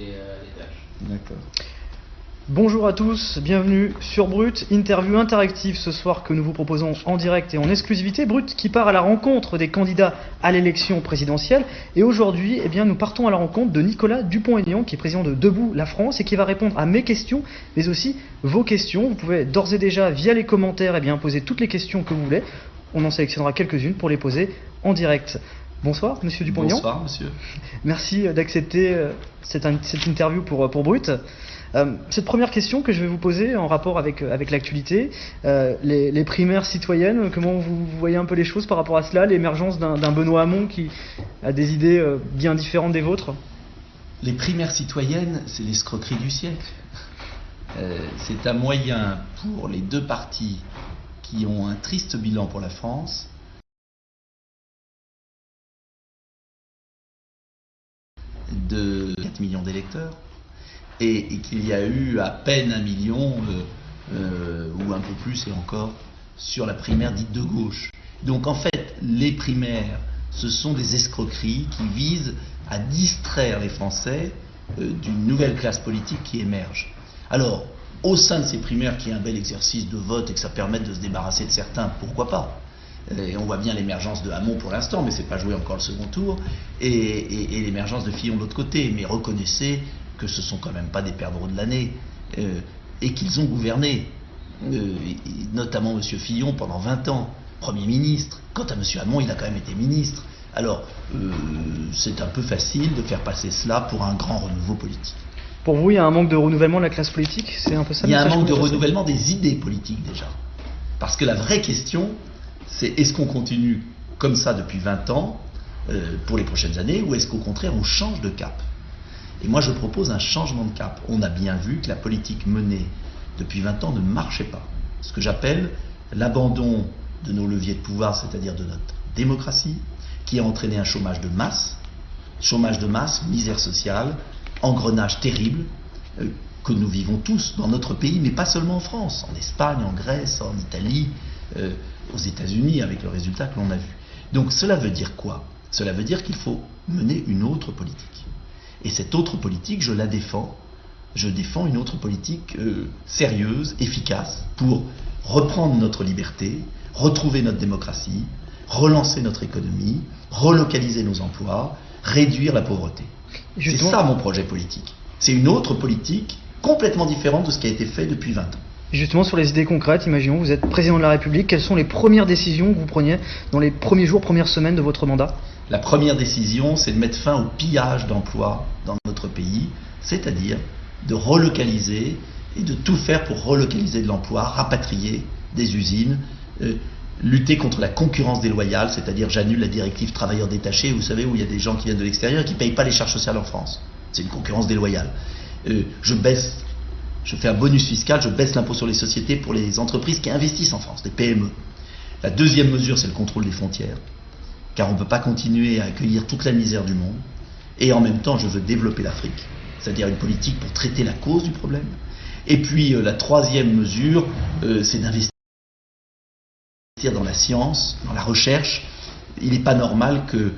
les tâches. D'accord. Bonjour à tous, bienvenue sur Brut, interview interactive ce soir que nous vous proposons en direct et en exclusivité. Brut qui part à la rencontre des candidats à l'élection présidentielle. Et aujourd'hui, nous partons à la rencontre de Nicolas Dupont-Aignan, qui est président de Debout la France et qui va répondre à mes questions, mais aussi vos questions. Vous pouvez d'ores et déjà, via les commentaires, poser toutes les questions que vous voulez. On en sélectionnera quelques-unes pour les poser en direct. Bonsoir, monsieur Dupont-Aignan. Bonsoir, monsieur. Merci d'accepter cette interview pour Brut. Cette première question que je vais vous poser en rapport avec l'actualité, les primaires citoyennes, comment vous voyez un peu les choses par rapport à cela, l'émergence d'un Benoît Hamon qui a des idées bien différentes des vôtres? Les primaires citoyennes, c'est l'escroquerie du siècle. C'est un moyen pour les deux partis qui ont un triste bilan pour la France de 4 millions d'électeurs. Et qu'il y a eu à peine 1 million, ou un peu plus et encore, sur la primaire dite de gauche. Donc en fait, les primaires, ce sont des escroqueries qui visent à distraire les Français d'une nouvelle classe politique qui émerge. Alors, au sein de ces primaires, qui est un bel exercice de vote et que ça permette de se débarrasser de certains, pourquoi pas? Et on voit bien l'émergence de Hamon pour l'instant, mais c'est pas joué encore le second tour, et l'émergence de Fillon de l'autre côté. Mais reconnaissez que ce ne sont quand même pas des perdreaux de l'année, et qu'ils ont gouverné, notamment M. Fillon pendant 20 ans, Premier ministre. Quant à M. Hamon, il a quand même été ministre. Alors, c'est un peu facile de faire passer cela pour un grand renouveau politique. Pour vous, il y a un manque de renouvellement de la classe politique? C'est un peu ça? Il y a un manque de renouvellement des idées politiques déjà. Parce que la vraie question, c'est est-ce qu'on continue comme ça depuis 20 ans, pour les prochaines années, ou est-ce qu'au contraire on change de cap? Et moi, je propose un changement de cap. On a bien vu que la politique menée depuis 20 ans ne marchait pas. Ce que j'appelle l'abandon de nos leviers de pouvoir, c'est-à-dire de notre démocratie, qui a entraîné un chômage de masse, misère sociale, engrenage terrible, que nous vivons tous dans notre pays, mais pas seulement en France, en Espagne, en Grèce, en Italie, aux États-Unis, avec le résultat que l'on a vu. Donc cela veut dire quoi? Cela veut dire qu'il faut mener une autre politique. Et cette autre politique, je la défends. Je défends une autre politique sérieuse, efficace, pour reprendre notre liberté, retrouver notre démocratie, relancer notre économie, relocaliser nos emplois, réduire la pauvreté. C'est ça mon projet politique. C'est une autre politique complètement différente de ce qui a été fait depuis 20 ans. Justement, sur les idées concrètes, imaginons, vous êtes président de la République, quelles sont les premières décisions que vous preniez dans les premiers jours, premières semaines de votre mandat? La première décision, c'est de mettre fin au pillage d'emplois dans notre pays, c'est-à-dire de relocaliser et de tout faire pour relocaliser de l'emploi, rapatrier des usines, lutter contre la concurrence déloyale, c'est-à-dire j'annule la directive travailleurs détachés, vous savez, où il y a des gens qui viennent de l'extérieur et qui ne payent pas les charges sociales en France. C'est une concurrence déloyale. Je fais un bonus fiscal, je baisse l'impôt sur les sociétés pour les entreprises qui investissent en France, des PME. La deuxième mesure, c'est le contrôle des frontières, car on ne peut pas continuer à accueillir toute la misère du monde. Et en même temps, je veux développer l'Afrique, c'est-à-dire une politique pour traiter la cause du problème. Et puis la troisième mesure, c'est d'investir dans la science, dans la recherche. Il n'est pas normal que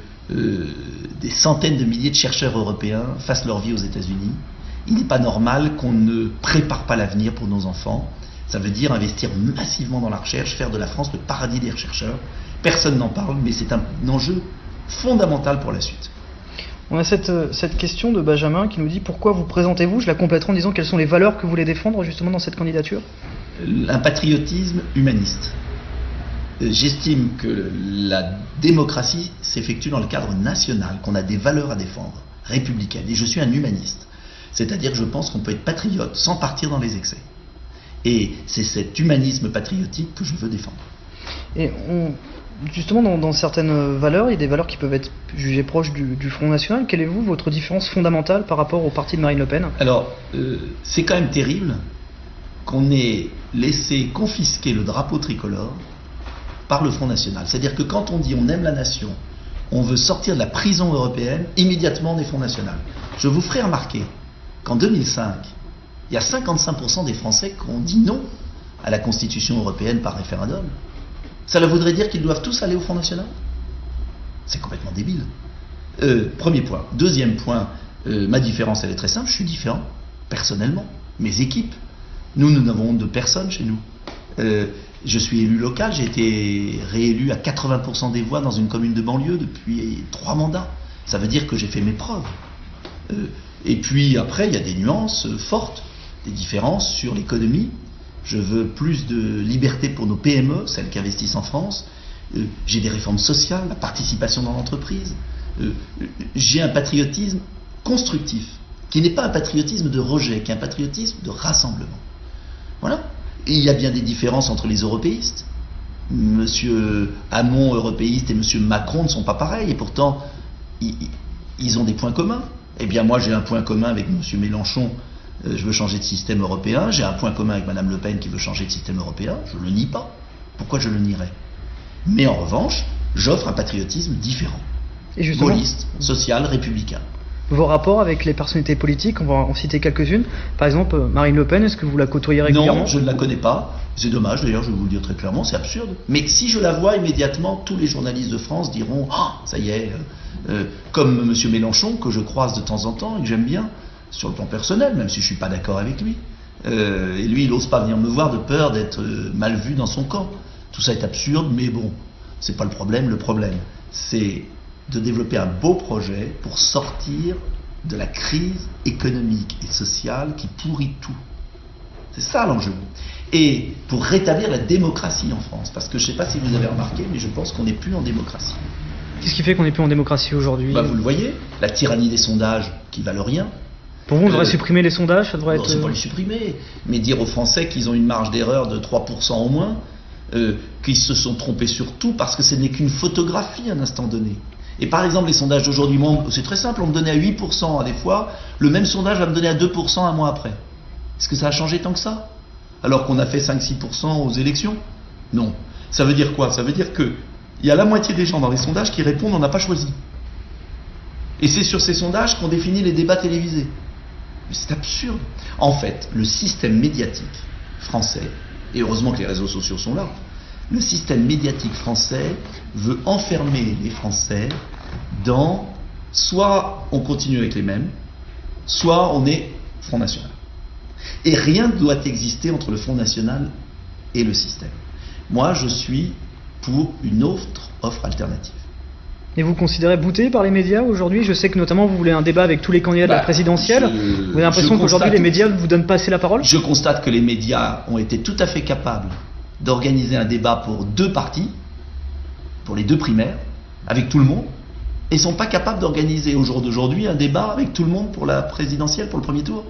des centaines de milliers de chercheurs européens fassent leur vie aux États-Unis. Il n'est pas normal qu'on ne prépare pas l'avenir pour nos enfants. Ça veut dire investir massivement dans la recherche, faire de la France le paradis des chercheurs. Personne n'en parle, mais c'est un enjeu fondamental pour la suite. On a cette question de Benjamin qui nous dit pourquoi vous présentez-vous? Je la compléterai en disant quelles sont les valeurs que vous voulez défendre justement dans cette candidature. Un patriotisme humaniste. J'estime que la démocratie s'effectue dans le cadre national, qu'on a des valeurs à défendre, républicaines. Et je suis un humaniste. C'est-à-dire que je pense qu'on peut être patriote sans partir dans les excès. Et c'est cet humanisme patriotique que je veux défendre. Et justement, dans certaines valeurs, il y a des valeurs qui peuvent être jugées proches du Front National. Quelle est votre différence fondamentale par rapport au parti de Marine Le Pen? Alors, c'est quand même terrible qu'on ait laissé confisquer le drapeau tricolore par le Front National. C'est-à-dire que quand on dit on aime la nation, on veut sortir de la prison européenne, immédiatement on est Front National. Je vous ferai remarquer qu'en 2005, il y a 55% des Français qui ont dit non à la Constitution européenne par référendum. Cela voudrait dire qu'ils doivent tous aller au Front National? C'est complètement débile. Premier point. Deuxième point, Ma différence, elle est très simple, je suis différent, personnellement. Mes équipes, nous n'avons de personne chez nous. Je suis élu local, j'ai été réélu à 80% des voix dans une commune de banlieue depuis 3 mandats. Ça veut dire que j'ai fait mes preuves. Et puis après, il y a des nuances fortes, des différences sur l'économie. Je veux plus de liberté pour nos PME, celles qui investissent en France. J'ai des réformes sociales, la participation dans l'entreprise. J'ai un patriotisme constructif, qui n'est pas un patriotisme de rejet, qui est un patriotisme de rassemblement. Voilà. Et il y a bien des différences entre les européistes. Monsieur Hamon, européiste, et monsieur Macron ne sont pas pareils, et pourtant, ils ont des points communs. Eh bien, moi, j'ai un point commun avec monsieur Mélenchon, je veux changer de système européen. J'ai un point commun avec madame Le Pen qui veut changer de système européen. Je ne le nie pas. Pourquoi je le nierais? Mais en revanche, j'offre un patriotisme différent. Et justement, gaulliste, social, républicain. Vos rapports avec les personnalités politiques, on va en citer quelques-unes. Par exemple, Marine Le Pen, est-ce que vous la côtoyez régulièrement? Non, je ne la connais pas. C'est dommage, d'ailleurs, je vais vous le dire très clairement, c'est absurde. Mais si je la vois immédiatement, tous les journalistes de France diront « Ah, ça y est !» Comme M. Mélenchon, que je croise de temps en temps et que j'aime bien, sur le plan personnel, même si je ne suis pas d'accord avec lui. Et lui, il n'ose pas venir me voir de peur d'être mal vu dans son camp. Tout ça est absurde, mais bon, c'est pas le problème. Le problème, c'est de développer un beau projet pour sortir de la crise économique et sociale qui pourrit tout. C'est ça l'enjeu. Et pour rétablir la démocratie en France, parce que je ne sais pas si vous avez remarqué, mais je pense qu'on n'est plus en démocratie. Qu'est-ce qui fait qu'on n'est plus en démocratie aujourd'hui? Vous le voyez, la tyrannie des sondages qui valent rien. Pour vous, on devrait supprimer les sondages, ça devrait être... C'est pas les supprimer, mais dire aux Français qu'ils ont une marge d'erreur de 3% au moins, qu'ils se sont trompés sur tout, parce que ce n'est qu'une photographie à un instant donné. Et par exemple, les sondages d'aujourd'hui, c'est très simple, on me donnait à 8% à des fois, le même sondage va me donner à 2% un mois après. Est-ce que ça a changé tant que ça? Alors qu'on a fait 5-6% aux élections? Non. Ça veut dire quoi? Ça veut dire qu'il y a la moitié des gens dans les sondages qui répondent on n'a pas choisi. Et c'est sur ces sondages qu'on définit les débats télévisés. Mais c'est absurde. En fait, le système médiatique français, et heureusement que les réseaux sociaux sont là, le système médiatique français veut enfermer les Français dans soit on continue avec les mêmes, soit on est Front National. Et rien ne doit exister entre le Front National et le système. Moi, je suis pour une autre offre alternative. Et vous considérez bouté par les médias aujourd'hui? Je sais que notamment vous voulez un débat avec tous les candidats de la présidentielle. Vous avez l'impression qu'aujourd'hui les médias ne vous donnent pas assez la parole? Je constate que les médias ont été tout à fait capables d'organiser un débat pour 2 partis, pour les 2 primaires, avec tout le monde, et ne sont pas capables d'organiser au jour d'aujourd'hui un débat avec tout le monde pour la présidentielle, pour le premier tour.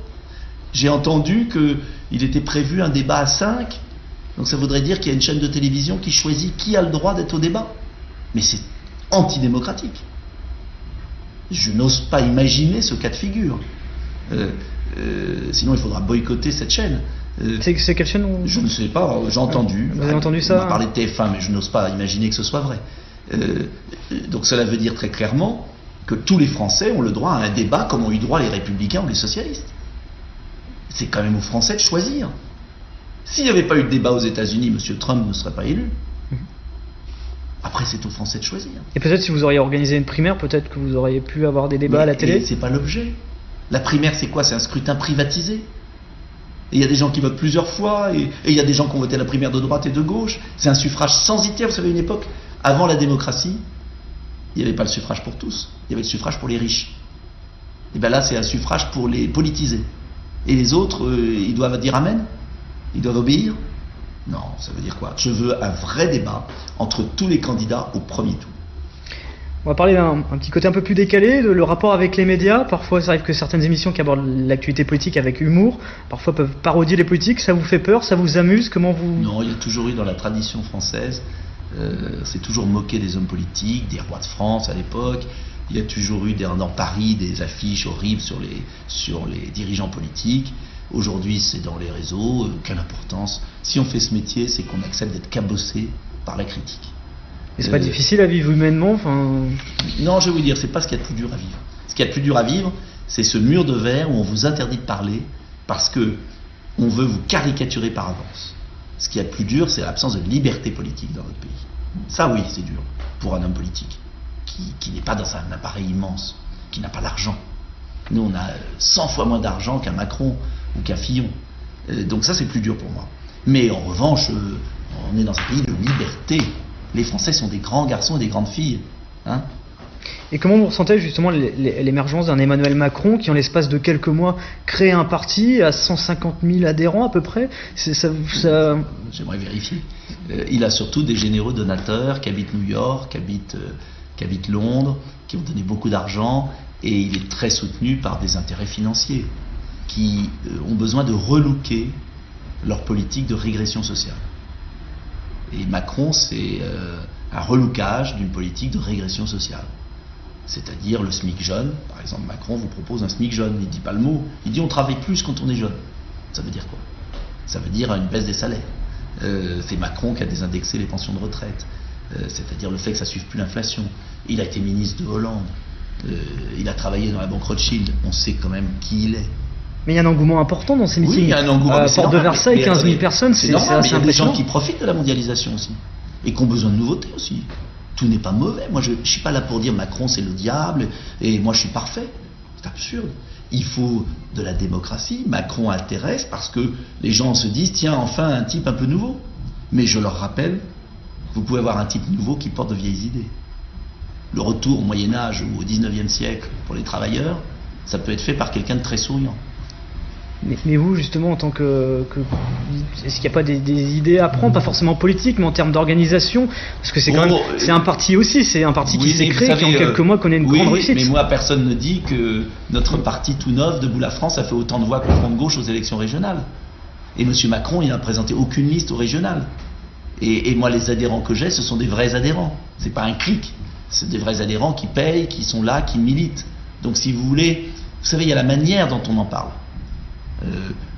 J'ai entendu qu'il était prévu un débat à 5, donc ça voudrait dire qu'il y a une chaîne de télévision qui choisit qui a le droit d'être au débat. Mais c'est antidémocratique. Je n'ose pas imaginer ce cas de figure. Sinon il faudra boycotter cette chaîne. C'est quelle chaîne? Je ne sais pas, j'ai entendu. Vous avez entendu ça? On m'a parlé de TF1, mais je n'ose pas imaginer que ce soit vrai. Donc cela veut dire très clairement que tous les Français ont le droit à un débat comme ont eu droit les Républicains ou les socialistes. C'est quand même aux Français de choisir. S'il n'y avait pas eu de débat aux États-Unis, M. Trump ne serait pas élu. Après, c'est aux Français de choisir. Et peut-être si vous auriez organisé une primaire, peut-être que vous auriez pu avoir des débats à la télé. C'est pas l'objet. La primaire, c'est quoi? C'est un scrutin privatisé. Et il y a des gens qui votent plusieurs fois, et il y a des gens qui ont voté la primaire de droite et de gauche. C'est un suffrage censitaire. Vous savez, une époque, avant la démocratie, il n'y avait pas le suffrage pour tous. Il y avait le suffrage pour les riches. Et bien là, c'est un suffrage pour les politisés. Et les autres, ils doivent dire amen? Ils doivent obéir? Non, ça veut dire quoi? Je veux un vrai débat entre tous les candidats au premier tour. On va parler d'un petit côté un peu plus décalé, de le rapport avec les médias. Parfois, ça arrive que certaines émissions qui abordent l'actualité politique avec humour, parfois peuvent parodier les politiques. Ça vous fait peur? Ça vous amuse? Comment vous... Non, il y a toujours eu dans la tradition française, c'est toujours moqué des hommes politiques, des rois de France à l'époque. Il y a toujours eu dans Paris des affiches horribles sur les dirigeants politiques. Aujourd'hui, c'est dans les réseaux. Quelle importance? Si on fait ce métier, c'est qu'on accepte d'être cabossé par la critique. Et c'est pas difficile à vivre humainement? Non, je vais vous dire, c'est pas ce qu'il y a de plus dur à vivre. Ce qu'il y a de plus dur à vivre, c'est ce mur de verre où on vous interdit de parler parce que on veut vous caricaturer par avance. Ce qu'il y a de plus dur, c'est l'absence de liberté politique dans notre pays. Ça, oui, c'est dur pour un homme politique qui n'est pas dans un appareil immense, qui n'a pas l'argent. Nous, on a 100 fois moins d'argent qu'un Macron ou qu'un Fillon. Donc ça, c'est plus dur pour moi. Mais en revanche, on est dans un pays de liberté. Les Français sont des grands garçons et des grandes filles. Hein. Et comment vous ressentez justement l'émergence d'un Emmanuel Macron qui, en l'espace de quelques mois, crée un parti à 150 000 adhérents à peu près? J'aimerais vérifier. Il a surtout des généreux donateurs qui habitent New York, qui habitent Londres, qui ont donné beaucoup d'argent, et il est très soutenu par des intérêts financiers qui ont besoin de relooker leur politique de régression sociale. Et Macron, c'est un relookage d'une politique de régression sociale. C'est-à-dire le SMIC jeune. Par exemple, Macron vous propose un SMIC jeune. Il ne dit pas le mot. Il dit on travaille plus quand on est jeune. Ça veut dire quoi? Ça veut dire une baisse des salaires. C'est Macron qui a désindexé les pensions de retraite. C'est-à-dire le fait que ça ne suive plus l'inflation. Il a été ministre de Hollande. Il a travaillé dans la banque Rothschild. On sait quand même qui il est. Mais il y a un engouement important dans ces meetings. Oui, il y a un engouement. Porte de Versailles, 15 000 personnes, c'est assez impressionnant. Il y a des gens qui profitent de la mondialisation aussi. Et qui ont besoin de nouveautés aussi. Tout n'est pas mauvais. Moi, je ne suis pas là pour dire Macron c'est le diable et moi je suis parfait. C'est absurde. Il faut de la démocratie. Macron intéresse parce que les gens se disent tiens, enfin un type un peu nouveau. Mais je leur rappelle, vous pouvez avoir un type nouveau qui porte de vieilles idées. Le retour au Moyen-Âge ou au 19e siècle pour les travailleurs, ça peut être fait par quelqu'un de très souriant. Mais vous, justement, en tant que est-ce qu'il n'y a pas des idées à prendre, pas forcément politiques, mais en termes d'organisation? Parce que c'est quand même, c'est un parti aussi, c'est un parti qui s'est créé, qui en quelques mois connaît une grande réussite. Mais moi, personne ne dit que notre parti tout neuf, Debout la France, a fait autant de voix que le Front de gauche aux élections régionales. Et M. Macron, il n'a présenté aucune liste aux régionales. Et moi, les adhérents que j'ai, ce sont des vrais adhérents. C'est pas un clic. C'est des vrais adhérents qui payent, qui sont là, qui militent. Donc, si vous voulez, vous savez, il y a la manière dont on en parle.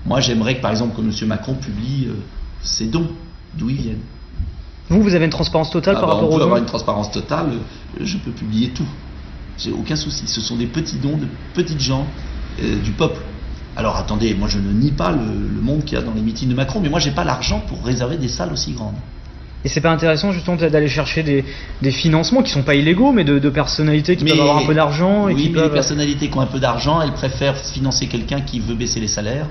Moi, j'aimerais que, par exemple, que M. Macron publie ses dons, d'où ils viennent. Vous avez une transparence totale par rapport aux dons? On peut avoir une transparence totale, je peux publier tout. J'ai aucun souci. Ce sont des petits dons de petites gens du peuple. Alors, attendez, moi, je ne nie pas le monde qu'il y a dans les meetings de Macron, mais moi, j'ai pas l'argent pour réserver des salles aussi grandes. Et c'est pas intéressant, justement, peut-être d'aller chercher des financements qui sont pas illégaux, mais de personnalités qui peuvent avoir un peu d'argent et oui, qui mais peuvent... les personnalités qui ont un peu d'argent, elles préfèrent financer quelqu'un qui veut baisser les salaires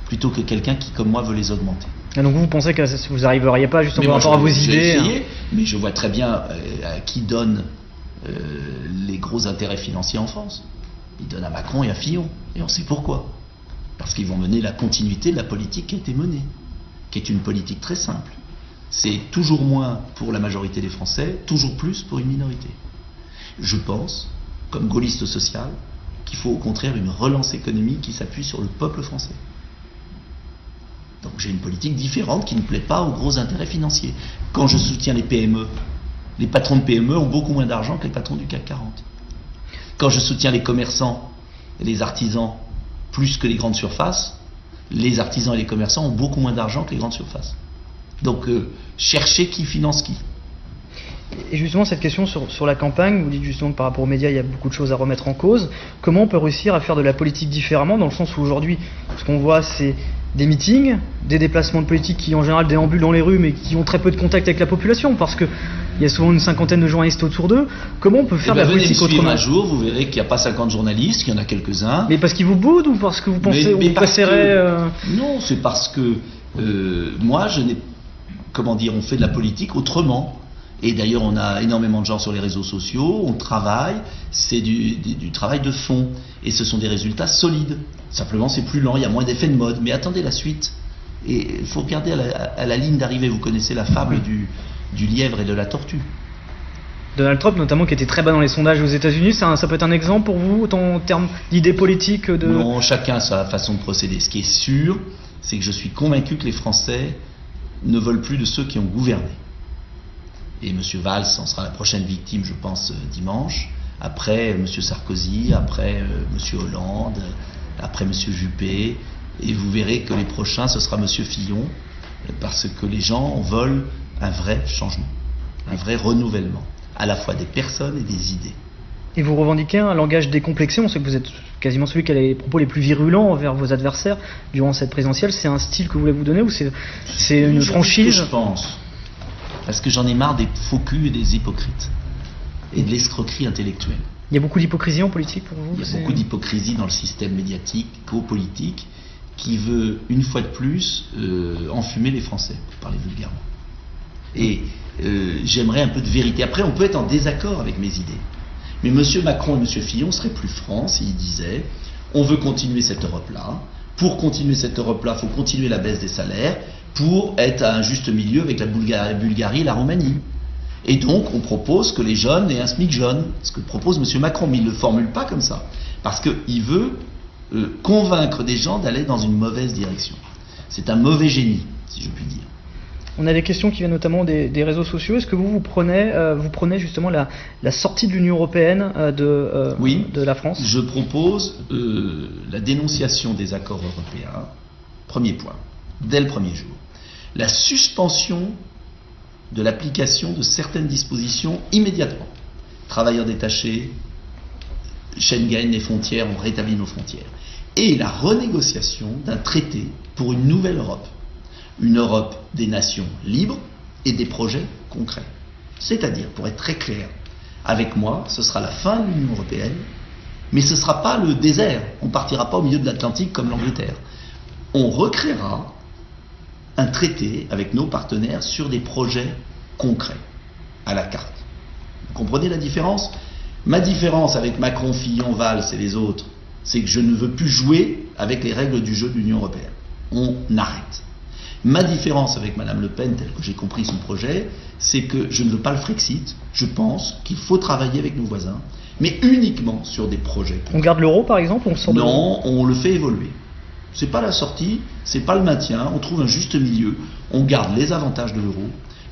plutôt que quelqu'un qui, comme moi, veut les augmenter. Et donc vous pensez que vous n'arriveriez pas, justement, par rapport à vos idées? J'ai essayé, mais je vois très bien à qui donne les gros intérêts financiers en France. Ils donnent à Macron et à Fillon. Et on sait pourquoi. Parce qu'ils vont mener la continuité de la politique qui a été menée, qui est une politique très simple. C'est toujours moins pour la majorité des Français, toujours plus pour une minorité. Je pense, comme gaulliste social, qu'il faut au contraire une relance économique qui s'appuie sur le peuple français. Donc j'ai une politique différente qui ne plaît pas aux gros intérêts financiers. Quand je soutiens les PME, les patrons de PME ont beaucoup moins d'argent que les patrons du CAC 40. Quand je soutiens les commerçants et les artisans plus que les grandes surfaces, les artisans et les commerçants ont beaucoup moins d'argent que les grandes surfaces. Donc, cherchez qui finance qui. Et justement, cette question sur la campagne, vous dites justement que par rapport aux médias, il y a beaucoup de choses à remettre en cause. Comment on peut réussir à faire de la politique différemment, dans le sens où aujourd'hui, ce qu'on voit, c'est des meetings, des déplacements de politiques qui en général déambulent dans les rues, mais qui ont très peu de contact avec la population, parce qu'il y a souvent une cinquantaine de journalistes autour d'eux. Comment on peut faire de la politique autrement? Un jour, vous verrez qu'il n'y a pas 50 journalistes, qu'il y en a quelques-uns. Mais parce qu'ils vous boudent ou parce que vous pensez, vous préférez... Non, c'est parce que moi, je n'ai... Comment dire, on fait de la politique autrement. Et d'ailleurs, on a énormément de gens sur les réseaux sociaux, on travaille, c'est du travail de fond. Et ce sont des résultats solides. Simplement, c'est plus lent, il y a moins d'effets de mode. Mais attendez la suite. Et il faut regarder à la ligne d'arrivée. Vous connaissez la fable du lièvre et de la tortue. Donald Trump, notamment, qui était très bas dans les sondages aux États-Unis, ça peut être un exemple pour vous, en termes d'idées politiques Non, chacun a sa façon de procéder. Ce qui est sûr, c'est que je suis convaincu que les Français ne veulent plus de ceux qui ont gouverné. Et M. Valls en sera la prochaine victime, je pense, dimanche. Après M. Sarkozy, après M. Hollande, après M. Juppé. Et vous verrez que les prochains, ce sera M. Fillon, parce que les gens veulent un vrai changement, un vrai renouvellement, à la fois des personnes et des idées. Et vous revendiquez un langage décomplexé. On sait que vous êtes quasiment celui qui a les propos les plus virulents envers vos adversaires durant cette présidentielle. C'est un style que vous voulez vous donner ou c'est une franchise? Je pense. Parce que j'en ai marre des faux culs et des hypocrites. Et de l'escroquerie intellectuelle. Il y a beaucoup d'hypocrisie en politique pour vous? Il y a beaucoup d'hypocrisie dans le système médiatico-politique qui veut, une fois de plus, enfumer les Français, pour parler vulgairement. Et j'aimerais un peu de vérité. Après, on peut être en désaccord avec mes idées. Mais M. Macron et M. Fillon seraient plus francs s'ils disaient « on veut continuer cette Europe-là. Pour continuer cette Europe-là, il faut continuer la baisse des salaires pour être à un juste milieu avec la Bulgarie et la Roumanie. » Et donc, on propose que les jeunes aient un SMIC jeune, ce que propose M. Macron, mais il ne le formule pas comme ça, parce qu'il veut convaincre des gens d'aller dans une mauvaise direction. C'est un mauvais génie, si je puis dire. On a des questions qui viennent notamment des réseaux sociaux. Est-ce que vous prenez justement la sortie de l'Union européenne de la France? Je propose la dénonciation des accords européens, premier point, dès le premier jour. La suspension de l'application de certaines dispositions immédiatement. Travailleurs détachés, Schengen, les frontières, on rétablit nos frontières. Et la renégociation d'un traité pour une nouvelle Europe. Une Europe des nations libres et des projets concrets. C'est-à-dire, pour être très clair, avec moi, ce sera la fin de l'Union européenne, mais ce ne sera pas le désert. On ne partira pas au milieu de l'Atlantique comme l'Angleterre. On recréera un traité avec nos partenaires sur des projets concrets, à la carte. Vous comprenez la différence? Ma différence avec Macron, Fillon, Valls et les autres, c'est que je ne veux plus jouer avec les règles du jeu de l'Union européenne. On arrête. Ma différence avec Mme Le Pen, tel que j'ai compris son projet, c'est que je ne veux pas le Frexit. Je pense qu'il faut travailler avec nos voisins, mais uniquement sur des projets. On garde l'euro, par exemple? Non, on le fait évoluer. C'est pas la sortie, c'est pas le maintien. On trouve un juste milieu. On garde les avantages de l'euro,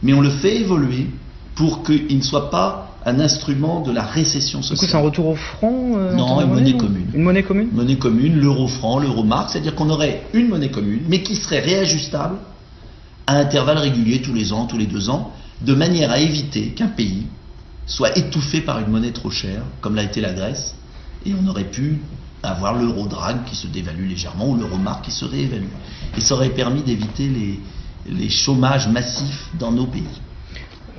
mais on le fait évoluer pour qu'il ne soit pas un instrument de la récession sociale. Du coup, c'est un retour au franc? Non, une monnaie commune. Une monnaie commune? Monnaie commune, l'euro-franc, l'euro-marque, c'est-à-dire qu'on aurait une monnaie commune, mais qui serait réajustable à intervalles réguliers, tous les ans, tous les 2 ans, de manière à éviter qu'un pays soit étouffé par une monnaie trop chère, comme l'a été la Grèce, et on aurait pu avoir l'euro-drag qui se dévalue légèrement, ou l'euro-marque qui se réévalue. Et ça aurait permis d'éviter les chômages massifs dans nos pays.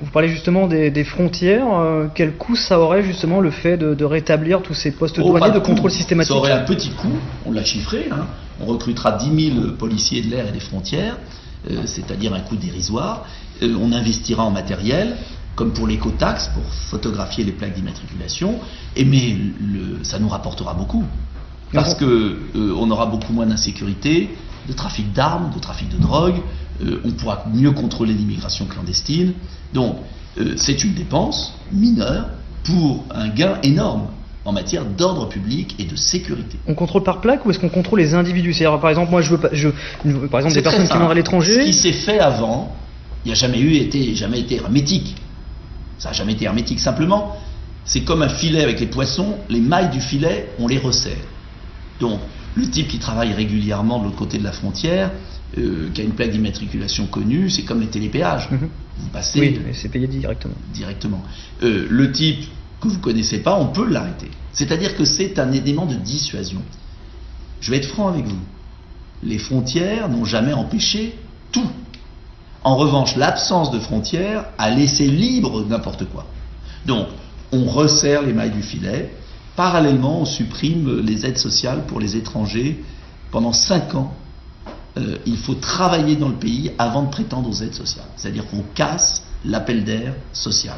Vous parlez justement des frontières. Quel coût ça aurait justement le fait de rétablir tous ces postes douaniers de contrôle systématique? Ça aurait un petit coût, on l'a chiffré. On recrutera 10 000 policiers de l'air et des frontières, c'est-à-dire un coût dérisoire. On investira en matériel, comme pour l'écotaxe, pour photographier les plaques d'immatriculation. Mais ça nous rapportera beaucoup, parce qu'on aura beaucoup moins d'insécurité, de trafic d'armes, de trafic de drogue. On pourra mieux contrôler l'immigration clandestine. Donc, c'est une dépense mineure pour un gain énorme en matière d'ordre public et de sécurité. On contrôle par plaque ou est-ce qu'on contrôle les individus? C'est-à-dire, par exemple, moi, par exemple, des personnes qui vont à l'étranger. Ce qui s'est fait avant, il n'y a jamais été hermétique. Ça n'a jamais été hermétique. Simplement, c'est comme un filet avec les poissons. Les mailles du filet, on les resserre. Donc, le type qui travaille régulièrement de l'autre côté de la frontière, qui a une plaque d'immatriculation connue, c'est comme les télépéages. Vous passez. Oui, c'est payé directement. Le type que vous ne connaissez pas, on peut l'arrêter. C'est-à-dire que c'est un élément de dissuasion. Je vais être franc avec vous. Les frontières n'ont jamais empêché tout. En revanche, l'absence de frontières a laissé libre n'importe quoi. Donc, on resserre les mailles du filet. Parallèlement, on supprime les aides sociales pour les étrangers. Pendant 5 ans, il faut travailler dans le pays avant de prétendre aux aides sociales. C'est-à-dire qu'on casse l'appel d'air social.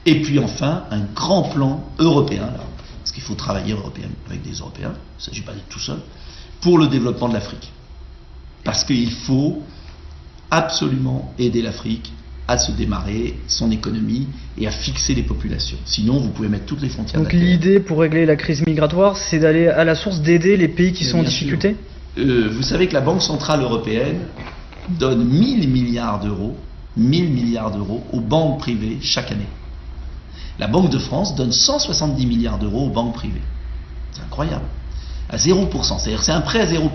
Et puis enfin, un grand plan européen, là, parce qu'il faut travailler avec des Européens, il ne s'agit pas d'être tout seul, pour le développement de l'Afrique. Parce qu'il faut absolument aider l'Afrique à se démarrer son économie et à fixer les populations. Sinon, vous pouvez mettre toutes les frontières. Donc l'idée pour régler la crise migratoire, c'est d'aller à la source, d'aider les pays qui sont en difficulté? Vous savez que la Banque Centrale Européenne donne 1000 milliards d'euros aux banques privées chaque année. La Banque de France donne 170 milliards d'euros aux banques privées. C'est incroyable. À 0%. C'est-à-dire c'est un prêt à 0%.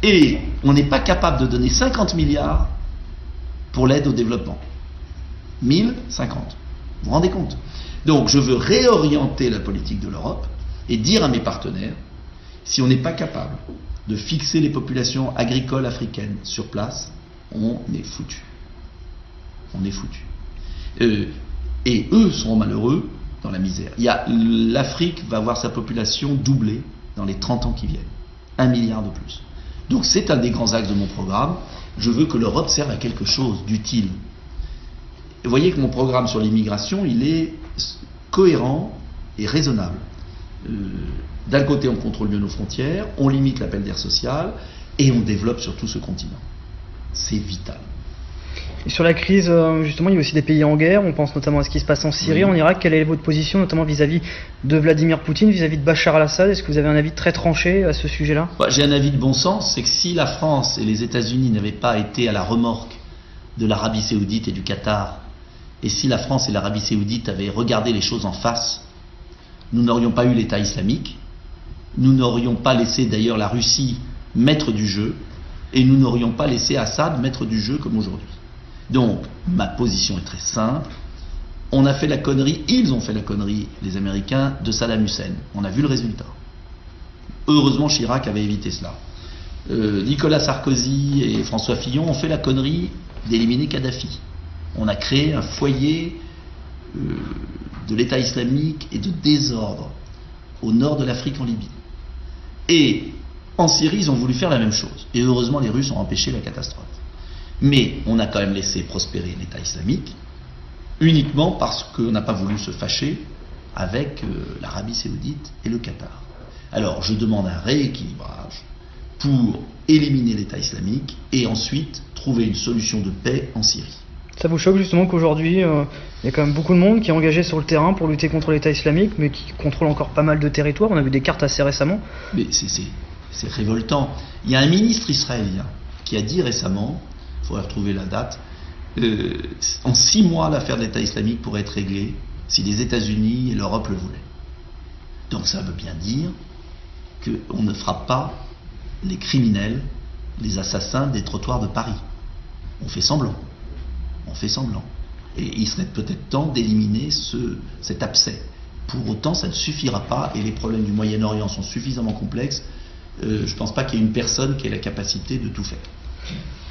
Et on n'est pas capable de donner 50 milliards pour l'aide au développement. 1050. Vous vous rendez compte? Donc je veux réorienter la politique de l'Europe et dire à mes partenaires, si on n'est pas capable de fixer les populations agricoles africaines sur place, on est foutu. On est foutu. Et eux seront malheureux dans la misère. L'Afrique va voir sa population doubler dans les 30 ans qui viennent. 1 milliard de plus. Donc c'est un des grands axes de mon programme. Je veux que l'Europe serve à quelque chose d'utile. Vous voyez que mon programme sur l'immigration, il est cohérent et raisonnable. D'un côté, on contrôle mieux nos frontières, on limite la peine d'air sociale et on développe surtout ce continent. C'est vital. Et sur la crise, justement, il y a aussi des pays en guerre. On pense notamment à ce qui se passe en Syrie, en Irak. Quelle est votre position, notamment vis-à-vis de Vladimir Poutine, vis-à-vis de Bachar al-Assad? Est-ce que vous avez un avis très tranché à ce sujet-là? J'ai un avis de bon sens, c'est que si la France et les États-Unis n'avaient pas été à la remorque de l'Arabie Saoudite et du Qatar, et si la France et l'Arabie Saoudite avaient regardé les choses en face, nous n'aurions pas eu l'État islamique, nous n'aurions pas laissé d'ailleurs la Russie maître du jeu, et nous n'aurions pas laissé Assad maître du jeu comme aujourd'hui. Donc, ma position est très simple. On a fait la connerie, ils ont fait la connerie, les Américains, de Saddam Hussein. On a vu le résultat. Heureusement, Chirac avait évité cela. Nicolas Sarkozy et François Fillon ont fait la connerie d'éliminer Kadhafi. On a créé un foyer de l'État islamique et de désordre au nord de l'Afrique, en Libye. Et en Syrie, ils ont voulu faire la même chose. Et heureusement, les Russes ont empêché la catastrophe. Mais on a quand même laissé prospérer l'État islamique, uniquement parce qu'on n'a pas voulu se fâcher avec l'Arabie Saoudite et le Qatar. Alors je demande un rééquilibrage pour éliminer l'État islamique et ensuite trouver une solution de paix en Syrie. Ça vous choque justement qu'aujourd'hui, il y a quand même beaucoup de monde qui est engagé sur le terrain pour lutter contre l'État islamique, mais qui contrôle encore pas mal de territoires? On a vu des cartes assez récemment. Mais c'est révoltant. Il y a un ministre israélien qui a dit récemment, il faudrait retrouver la date, en 6 mois l'affaire de l'État islamique pourrait être réglée si les États-Unis et l'Europe le voulaient. Donc ça veut bien dire qu'on ne frappe pas les criminels, les assassins des trottoirs de Paris. On fait semblant. On fait semblant. Et il serait peut-être temps d'éliminer cet abcès. Pour autant, ça ne suffira pas et les problèmes du Moyen-Orient sont suffisamment complexes. Je ne pense pas qu'il y ait une personne qui ait la capacité de tout faire.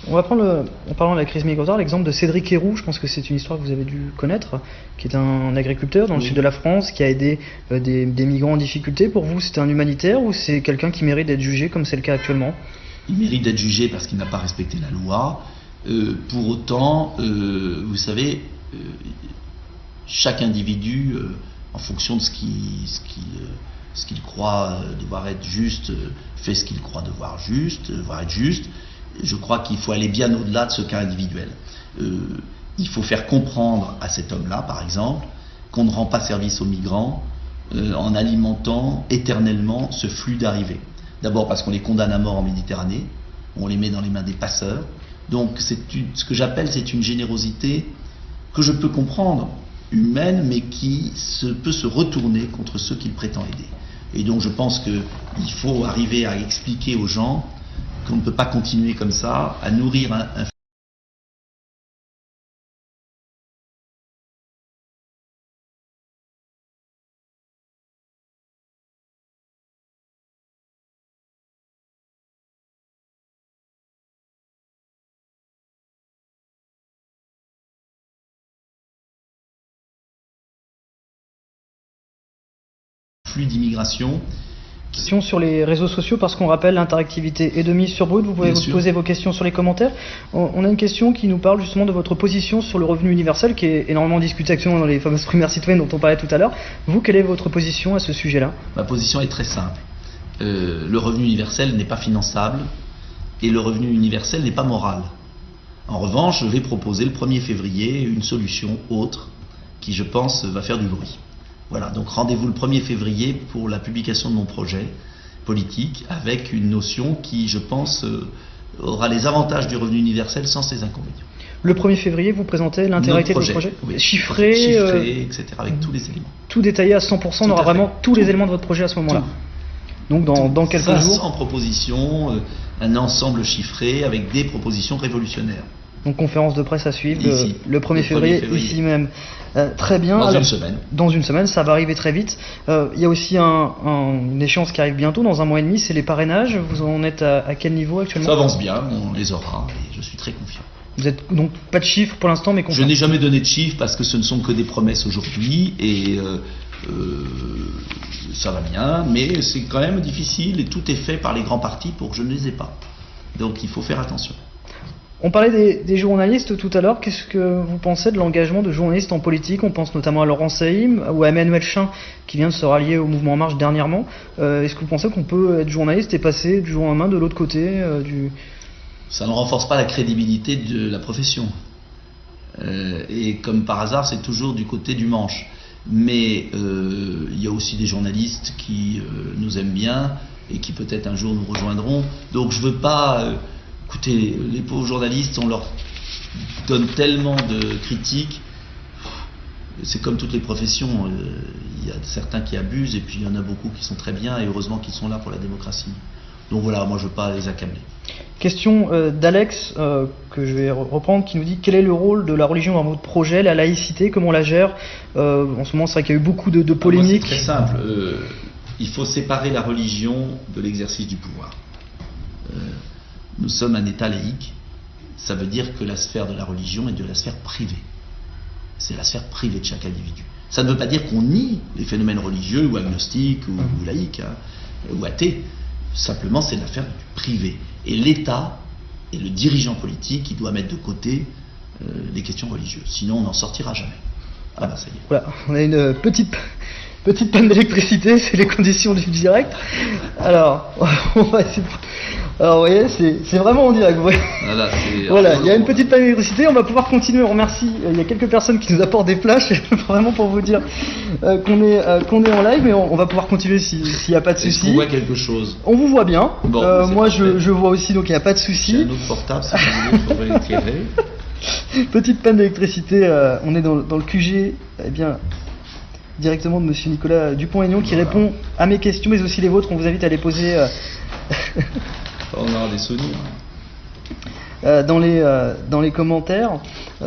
On va prendre, en parlant de la crise migratoire, l'exemple de Cédric Héroux. Je pense que c'est une histoire que vous avez dû connaître, qui est un agriculteur dans le sud de la France, qui a aidé des migrants en difficulté. Pour vous, c'est un humanitaire ou c'est quelqu'un qui mérite d'être jugé, comme c'est le cas actuellement? Il mérite d'être jugé parce qu'il n'a pas respecté la loi. Pour autant, vous savez, chaque individu, en fonction de ce qu'il croit devoir être juste, fait ce qu'il croit devoir être juste. Je crois qu'il faut aller bien au-delà de ce cas individuel. Il faut faire comprendre à cet homme-là, par exemple, qu'on ne rend pas service aux migrants en alimentant éternellement ce flux d'arrivées. D'abord parce qu'on les condamne à mort en Méditerranée, on les met dans les mains des passeurs. Donc ce que j'appelle, c'est une générosité que je peux comprendre, humaine, mais qui peut se retourner contre ceux qu'il prétend aider. Et donc je pense qu'il faut arriver à expliquer aux gens qu'on ne peut pas continuer comme ça à nourrir un flux d'immigration. Questions sur les réseaux sociaux, parce qu'on rappelle, l'interactivité est de mise sur Brut. Vous pouvez vous poser vos questions sur les commentaires. On a une question qui nous parle justement de votre position sur le revenu universel, qui est énormément discutée actuellement dans les fameuses primaires citoyennes dont on parlait tout à l'heure. Vous, quelle est votre position à ce sujet-là? Ma position est très simple. Le revenu universel n'est pas finançable et le revenu universel n'est pas moral. En revanche, je vais proposer le 1er février une solution autre qui, je pense, va faire du bruit. Voilà, donc rendez-vous le 1er février pour la publication de mon projet politique avec une notion qui, je pense, aura les avantages du revenu universel sans ses inconvénients. Le 1er février, vous présentez l'intégralité de votre projet, oui, chiffré, etc., avec tous les éléments. Tout détaillé à 100%, on aura vraiment tous les éléments de votre projet à ce moment-là. Donc dans quelques 500 jours. propositions, un ensemble chiffré avec des propositions révolutionnaires. Donc conférence de presse à suivre ici, le 1er février, ici même. Très bien. Dans une semaine. Dans une semaine, ça va arriver très vite. Il y a aussi une échéance qui arrive bientôt, dans 1 mois et demi, c'est les parrainages. Vous en êtes à quel niveau actuellement? Ça avance bien, on les aura et je suis très confiant. Vous n'êtes donc pas de chiffres pour l'instant, mais Je n'ai jamais donné de chiffres parce que ce ne sont que des promesses aujourd'hui et ça va bien, mais c'est quand même difficile et tout est fait par les grands partis pour que je ne les ai pas. Donc il faut faire attention. On parlait des journalistes tout à l'heure. Qu'est-ce que vous pensez de l'engagement de journalistes en politique? On pense notamment à Laurent Saïm ou à Emmanuel Chin qui vient de se rallier au mouvement En Marche dernièrement. Est-ce que vous pensez qu'on peut être journaliste et passer du jour au lendemain de l'autre côté Ça ne renforce pas la crédibilité de la profession. Et comme par hasard, c'est toujours du côté du manche. Mais il y a aussi des journalistes qui nous aiment bien et qui peut-être un jour nous rejoindront. Donc je ne veux pas... écoutez, les pauvres journalistes, on leur donne tellement de critiques. C'est comme toutes les professions. Il y a certains qui abusent et puis il y en a beaucoup qui sont très bien et heureusement qu'ils sont là pour la démocratie. Donc voilà, moi je ne veux pas les accabler. Question d'Alex, que je vais reprendre, qui nous dit: quel est le rôle de la religion dans votre projet, la laïcité, comment on la gère? En ce moment, c'est vrai qu'il y a eu beaucoup de polémiques. C'est très simple. Il faut séparer la religion de l'exercice du pouvoir. Nous sommes un État laïque. Ça veut dire que la sphère de la religion est de la sphère privée. C'est la sphère privée de chaque individu. Ça ne veut pas dire qu'on nie les phénomènes religieux ou agnostiques ou laïques ou athées. Simplement, c'est l'affaire du privé. Et l'État est le dirigeant politique qui doit mettre de côté les questions religieuses. Sinon, on n'en sortira jamais. Ah ben ça y est. Voilà, on a une petite panne d'électricité, c'est les conditions du direct. Alors, on va essayer. Alors, vous voyez, c'est vraiment en direct. Voilà, il y a une petite panne d'électricité, on va pouvoir continuer. On remercie. Il y a quelques personnes qui nous apportent des flashs, vraiment pour vous dire qu'on est en live, mais on va pouvoir continuer s'il n'y a pas de souci. On voit quelque chose. On vous voit bien. Bon, moi, je vois aussi, donc il n'y a pas de souci. J'ai un autre portable, si vous voulez, il faudrait l'éclairer. Petite panne d'électricité, on est dans le QG, eh bien, directement de monsieur Nicolas Dupont-Aignan qui répond à mes questions, mais aussi les vôtres. On vous invite à les poser on aura des souvenirs. Dans les commentaires.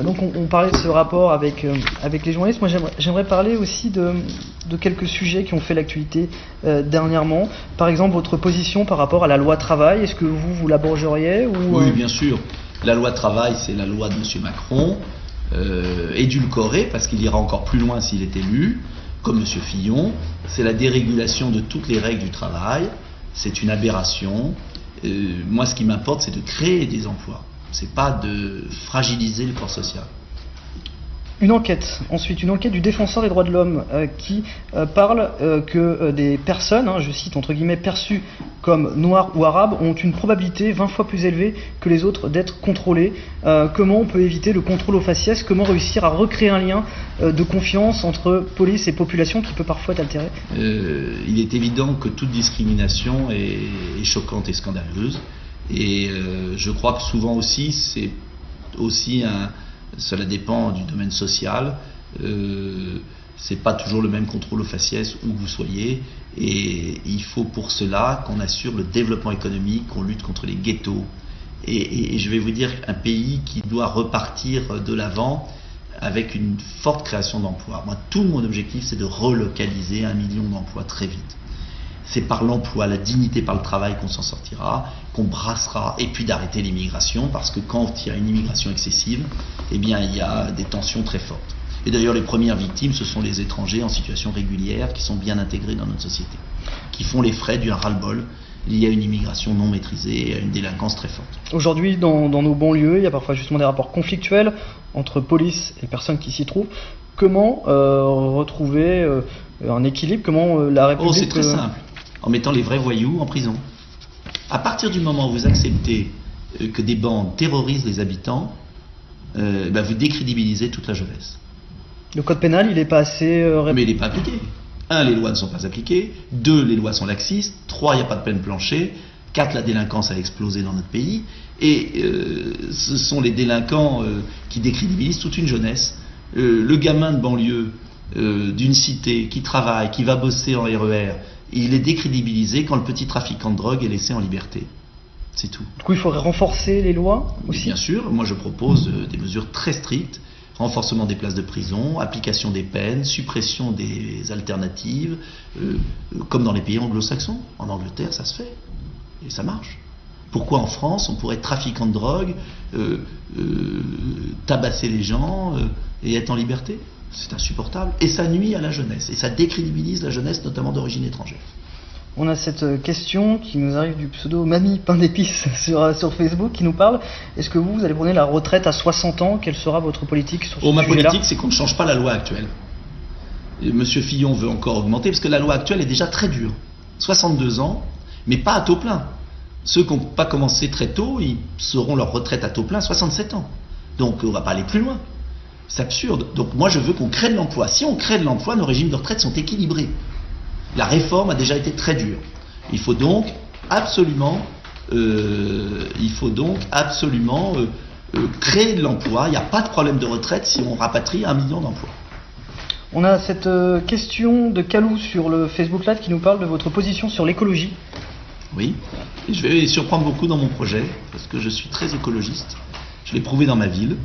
Donc on parlait de ce rapport avec les journalistes. Moi j'aimerais parler aussi de quelques sujets qui ont fait l'actualité dernièrement. Par exemple, votre position par rapport à la loi travail. Est-ce que vous l'aborderiez ou Oui, bien sûr. La loi travail, c'est la loi de M. Macron, édulcorée, parce qu'il ira encore plus loin s'il est élu, comme M. Fillon. C'est la dérégulation de toutes les règles du travail. C'est une aberration. Moi, ce qui m'importe, c'est de créer des emplois. C'est pas de fragiliser le corps social. Ensuite, une enquête du défenseur des droits de l'homme qui parle que des personnes, je cite entre guillemets, perçues comme noires ou arabes ont une probabilité 20 fois plus élevée que les autres d'être contrôlées. Comment on peut éviter le contrôle au faciès? Comment réussir à recréer un lien de confiance entre police et population qui peut parfois être altéré? Il est évident que toute discrimination est choquante et scandaleuse. Et je crois que souvent aussi, c'est aussi cela dépend du domaine social. C'est pas toujours le même contrôle au faciès où vous soyez. Et il faut pour cela qu'on assure le développement économique, qu'on lutte contre les ghettos. Et je vais vous dire, un pays qui doit repartir de l'avant avec une forte création d'emplois. Moi, tout mon objectif, c'est de relocaliser 1 million d'emplois très vite. C'est par l'emploi, la dignité par le travail qu'on s'en sortira, qu'on brassera, et puis d'arrêter l'immigration, parce que quand il y a une immigration excessive, eh bien il y a des tensions très fortes. Et d'ailleurs les premières victimes, ce sont les étrangers en situation régulière, qui sont bien intégrés dans notre société, qui font les frais d'un ras-le-bol lié à une immigration non maîtrisée et à une délinquance très forte. Aujourd'hui, dans nos banlieues, il y a parfois justement des rapports conflictuels entre police et personnes qui s'y trouvent. Comment retrouver un équilibre? Comment la République... c'est très simple. En mettant les vrais voyous en prison. À partir du moment où vous acceptez que des bandes terrorisent les habitants, vous décrédibilisez toute la jeunesse. Le code pénal, il n'est pas assez... Mais il n'est pas appliqué. 1, les lois ne sont pas appliquées. 2, les lois sont laxistes. 3, il n'y a pas de peine plancher. 4, la délinquance a explosé dans notre pays. Et ce sont les délinquants qui décrédibilisent toute une jeunesse. Le gamin de banlieue d'une cité qui travaille, qui va bosser en RER, il est décrédibilisé quand le petit trafiquant de drogue est laissé en liberté. C'est tout. Du coup, il faudrait renforcer les lois aussi. Bien sûr, moi je propose des mesures très strictes. Renforcement des places de prison, application des peines, suppression des alternatives, comme dans les pays anglo-saxons. En Angleterre, ça se fait. Et ça marche. Pourquoi en France on pourrait être trafiquant de drogue, tabasser les gens et être en liberté? C'est insupportable. Et ça nuit à la jeunesse. Et ça décrédibilise la jeunesse, notamment d'origine étrangère. On a cette question qui nous arrive du pseudo Mamie Pain d'épices sur Facebook qui nous parle. Est-ce que vous allez prendre la retraite à 60 ans? Quelle sera votre politique sur ce sujet-là? Ma politique, c'est qu'on ne change pas la loi actuelle. Et Monsieur Fillon veut encore augmenter, parce que la loi actuelle est déjà très dure. 62 ans, mais pas à taux plein. Ceux qui n'ont pas commencé très tôt, ils seront leur retraite à taux plein à 67 ans. Donc on ne va pas aller plus loin. C'est absurde. Donc moi je veux qu'on crée de l'emploi. Si on crée de l'emploi, nos régimes de retraite sont équilibrés. La réforme a déjà été très dure. Il faut donc absolument créer de l'emploi. Il n'y a pas de problème de retraite si on rapatrie 1 million d'emplois. On a cette question de Calou sur le Facebook Live qui nous parle de votre position sur l'écologie. Oui, et je vais surprendre beaucoup dans mon projet, parce que je suis très écologiste. Je l'ai prouvé dans ma ville.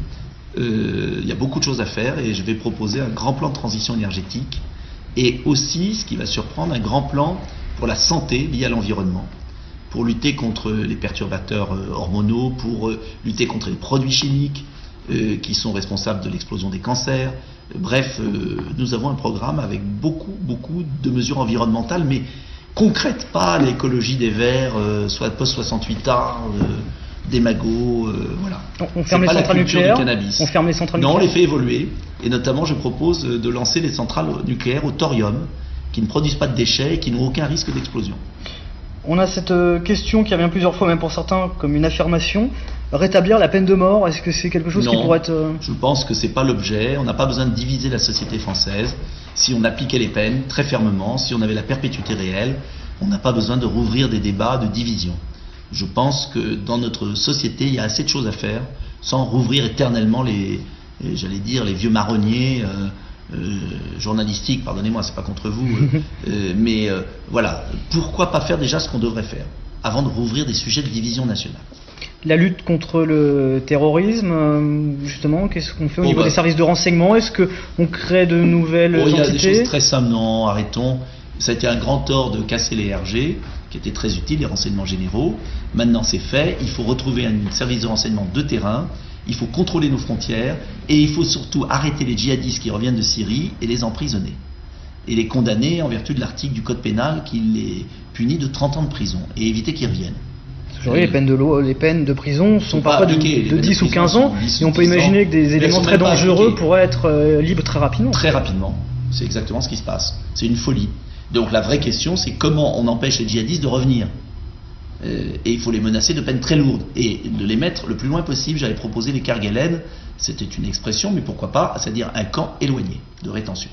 Il y a beaucoup de choses à faire et je vais proposer un grand plan de transition énergétique et aussi, ce qui va surprendre, un grand plan pour la santé liée à l'environnement, pour lutter contre les perturbateurs hormonaux, pour lutter contre les produits chimiques qui sont responsables de l'explosion des cancers. Bref, nous avons un programme avec beaucoup de mesures environnementales, mais concrètes, pas l'écologie des Verts, soit post-68A, des magots, voilà. On ferme les centrales nucléaires. On ferme les centrales nucléaires. Non, on les fait évoluer. Et notamment, je propose de lancer les centrales nucléaires au thorium, qui ne produisent pas de déchets et qui n'ont aucun risque d'explosion. On a cette question qui revient plusieurs fois, même pour certains, comme une affirmation. Rétablir la peine de mort, est-ce que c'est quelque chose qui pourrait être... Je pense que c'est pas l'objet. On n'a pas besoin de diviser la société française. Si on appliquait les peines très fermement, si on avait la perpétuité réelle, on n'a pas besoin de rouvrir des débats de division. Je pense que dans notre société, il y a assez de choses à faire sans rouvrir éternellement les vieux marronniers journalistiques, pardonnez-moi, c'est pas contre vous, mais voilà, pourquoi pas faire déjà ce qu'on devrait faire avant de rouvrir des sujets de division nationale. La lutte contre le terrorisme, justement, qu'est-ce qu'on fait au niveau des services de renseignement? Est-ce qu'on crée de nouvelles entités? Il y a des choses très simples, non, arrêtons. Ça a été un grand tort de casser les RG, qui étaient très utiles, les renseignements généraux. Maintenant c'est fait, il faut retrouver un service de renseignement de terrain, il faut contrôler nos frontières, et il faut surtout arrêter les djihadistes qui reviennent de Syrie et les emprisonner. Et les condamner en vertu de l'article du Code pénal qui les punit de 30 ans de prison, et éviter qu'ils reviennent. Aujourd'hui, les peines de prison sont parfois de 10 ou 15 ans, et on peut imaginer que des éléments très dangereux pourraient être libres très rapidement. Très rapidement, c'est exactement ce qui se passe. C'est une folie. Donc la vraie question, c'est comment on empêche les djihadistes de revenir. Et il faut les menacer de peines très lourdes et de les mettre le plus loin possible. J'avais proposé les Kerguelen, c'était une expression, mais pourquoi pas, c'est-à-dire un camp éloigné de rétention.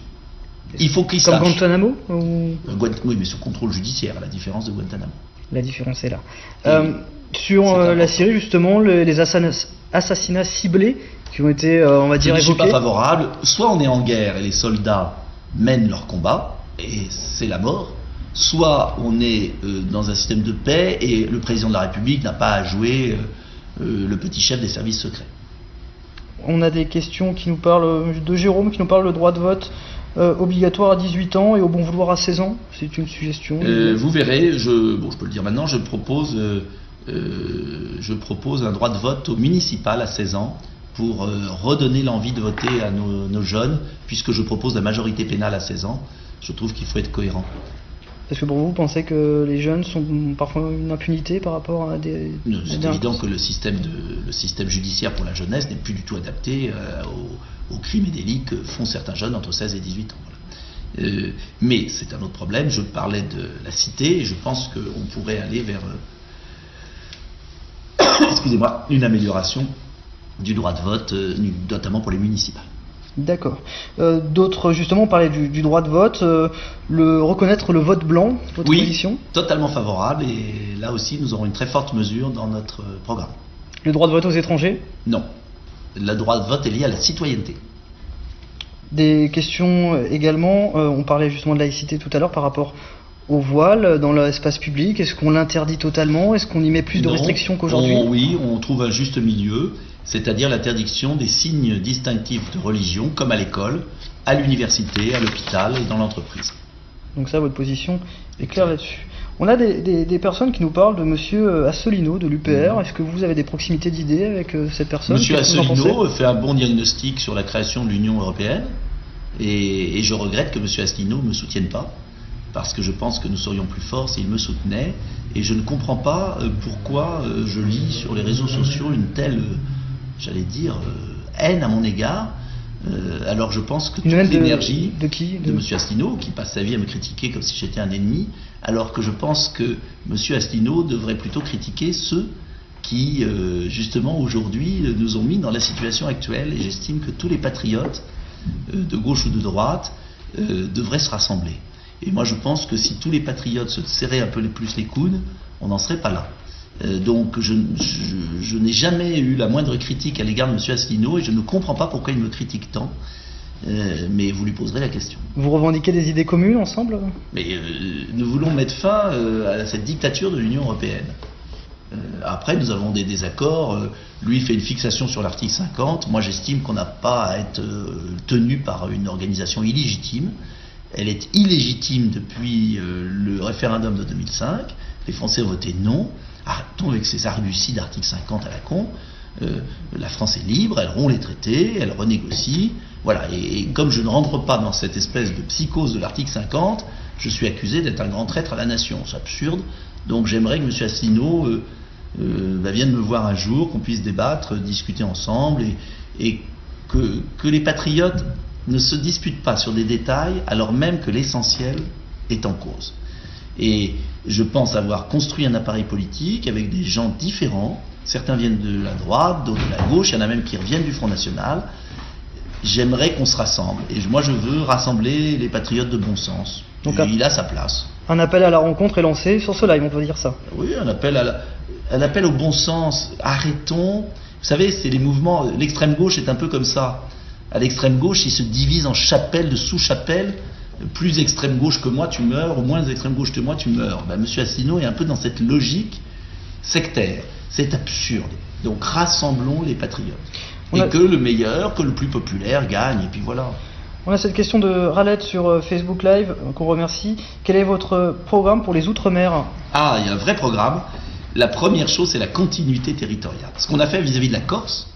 Il faut qu'ils sachent. Comme Guantanamo Oui, mais sous contrôle judiciaire, à la différence de Guantanamo. La différence est là. Sur la Syrie, justement, les assassinats ciblés qui ont été, on va dire, évoqués. Je ne suis pas favorable. Soit on est en guerre et les soldats mènent leur combat, et c'est la mort, soit on est dans un système de paix et le président de la République n'a pas à jouer le petit chef des services secrets. On a des questions qui nous parlent de Jérôme, qui nous parle le droit de vote obligatoire à 18 ans et au bon vouloir à 16 ans. C'est une suggestion. Vous verrez, je peux le dire maintenant, je propose un droit de vote au municipal à 16 ans pour redonner l'envie de voter à nos jeunes, puisque je propose la majorité pénale à 16 ans. Je trouve qu'il faut être cohérent. Est-ce que pour vous pensez que les jeunes sont parfois une impunité par rapport à des... C'est évident que le système judiciaire pour la jeunesse n'est plus du tout adapté aux crimes et délits que font certains jeunes entre 16 et 18 ans. Voilà. Mais c'est un autre problème. Je parlais de la cité et je pense qu'on pourrait aller vers une amélioration du droit de vote, notamment pour les municipales. D'accord. D'autres, justement, on parlait du droit de vote, reconnaître le vote blanc, votre position? Oui, totalement favorable, et là aussi nous aurons une très forte mesure dans notre programme. Le droit de vote aux étrangers? Non. Le droit de vote est lié à la citoyenneté. Des questions également, on parlait justement de laïcité tout à l'heure par rapport au voile dans l'espace public. Est-ce qu'on l'interdit totalement? Est-ce qu'on y met plus de restrictions qu'aujourd'hui? Oui, on trouve un juste milieu, c'est-à-dire l'interdiction des signes distinctifs de religion, comme à l'école, à l'université, à l'hôpital et dans l'entreprise. Donc ça, votre position est claire là-dessus. On a des personnes qui nous parlent de Monsieur Asselineau de l'UPR. Est-ce que vous avez des proximités d'idées avec cette personne? Monsieur Asselineau fait un bon diagnostic sur la création de l'Union européenne et je regrette que Monsieur Asselineau ne me soutienne pas parce que je pense que nous serions plus forts s'il me soutenait et je ne comprends pas pourquoi je lis sur les réseaux sociaux une telle, j'allais dire, haine à mon égard. Alors je pense que toute l'énergie de M. Asselineau, qui passe sa vie à me critiquer comme si j'étais un ennemi, alors que je pense que M. Asselineau devrait plutôt critiquer ceux qui, justement, aujourd'hui, nous ont mis dans la situation actuelle. Et j'estime que tous les patriotes, de gauche ou de droite, devraient se rassembler. Et moi je pense que si tous les patriotes se serraient un peu plus les coudes, on n'en serait pas là. Donc je n'ai jamais eu la moindre critique à l'égard de M. Asselineau et je ne comprends pas pourquoi il me critique tant, mais vous lui poserez la question. Vous revendiquez des idées communes ensemble? Mais nous voulons mettre fin à cette dictature de l'Union européenne. Après nous avons des désaccords, lui fait une fixation sur l'article 50, moi j'estime qu'on n'a pas à être tenu par une organisation illégitime. Elle est illégitime depuis le référendum de 2005, les Français ont voté non. Arrêtons avec ces arguties d'article 50 à la con. La France est libre, elle rompt les traités, elle renégocie. Voilà. Et comme je ne rentre pas dans cette espèce de psychose de l'article 50, je suis accusé d'être un grand traître à la nation. C'est absurde. Donc j'aimerais que M. Asselineau vienne me voir un jour, qu'on puisse débattre, discuter ensemble et que les patriotes ne se disputent pas sur des détails alors même que l'essentiel est en cause. Et je pense avoir construit un appareil politique avec des gens différents. Certains viennent de la droite, d'autres de la gauche, il y en a même qui reviennent du Front National. J'aimerais qu'on se rassemble. Et moi je veux rassembler les patriotes de bon sens. Donc il a sa place. Un appel à la rencontre est lancé sur ce live, on peut dire ça. Oui, un appel au bon sens. Arrêtons. Vous savez, c'est les mouvements. L'extrême gauche est un peu comme ça. À l'extrême gauche, il se divise en chapelles, de sous-chapelles. Plus extrême gauche que moi, tu meurs, ou moins extrême gauche que moi, tu meurs. M. Asselineau est un peu dans cette logique sectaire. C'est absurde. Donc rassemblons les patriotes. Que le meilleur, que le plus populaire gagne, et puis voilà. On a cette question de Ralette sur Facebook Live, qu'on remercie. Quel est votre programme pour les Outre-mer? Ah, il y a un vrai programme. La première chose, c'est la continuité territoriale. Ce qu'on a fait vis-à-vis de la Corse,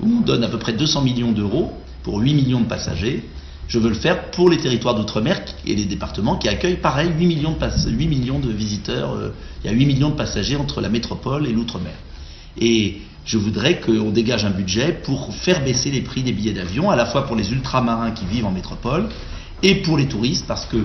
où on donne à peu près 200 millions d'euros pour 8 millions de passagers. Je veux le faire pour les territoires d'outre-mer et les départements qui accueillent pareil 8 millions de visiteurs. Il y a 8 millions de passagers entre la métropole et l'outre-mer. Et je voudrais qu'on dégage un budget pour faire baisser les prix des billets d'avion, à la fois pour les ultramarins qui vivent en métropole et pour les touristes, parce que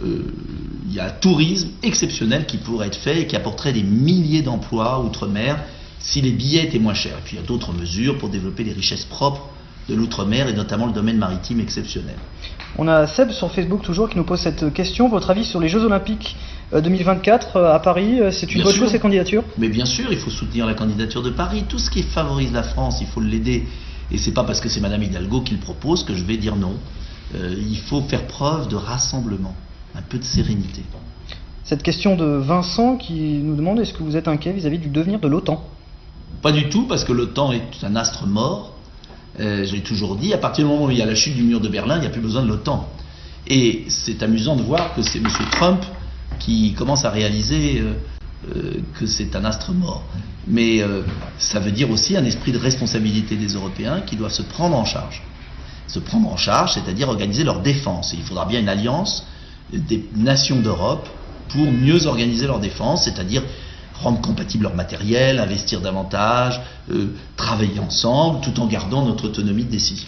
il y a un tourisme exceptionnel qui pourrait être fait et qui apporterait des milliers d'emplois outre-mer si les billets étaient moins chers. Et puis il y a d'autres mesures pour développer les richesses propres de l'outre-mer et notamment le domaine maritime exceptionnel. On a Seb sur Facebook toujours qui nous pose cette question. Votre avis sur les Jeux Olympiques 2024 à Paris, c'est une bonne chose cette candidature? Mais bien sûr, il faut soutenir la candidature de Paris. Tout ce qui favorise la France, il faut l'aider. Et c'est pas parce que c'est Madame Hidalgo qui le propose que je vais dire non. Il faut faire preuve de rassemblement, un peu de sérénité. Cette question de Vincent qui nous demande est-ce que vous êtes inquiet vis-à-vis du devenir de l'OTAN? Pas du tout, parce que l'OTAN est un astre mort. J'ai toujours dit, à partir du moment où il y a la chute du mur de Berlin, il n'y a plus besoin de l'OTAN. Et c'est amusant de voir que c'est M. Trump qui commence à réaliser que c'est un astre mort. Mais ça veut dire aussi un esprit de responsabilité des Européens qui doivent se prendre en charge. Se prendre en charge, c'est-à-dire organiser leur défense. Et il faudra bien une alliance des nations d'Europe pour mieux organiser leur défense, c'est-à-dire rendre compatible leur matériel, investir davantage, travailler ensemble, tout en gardant notre autonomie de décision.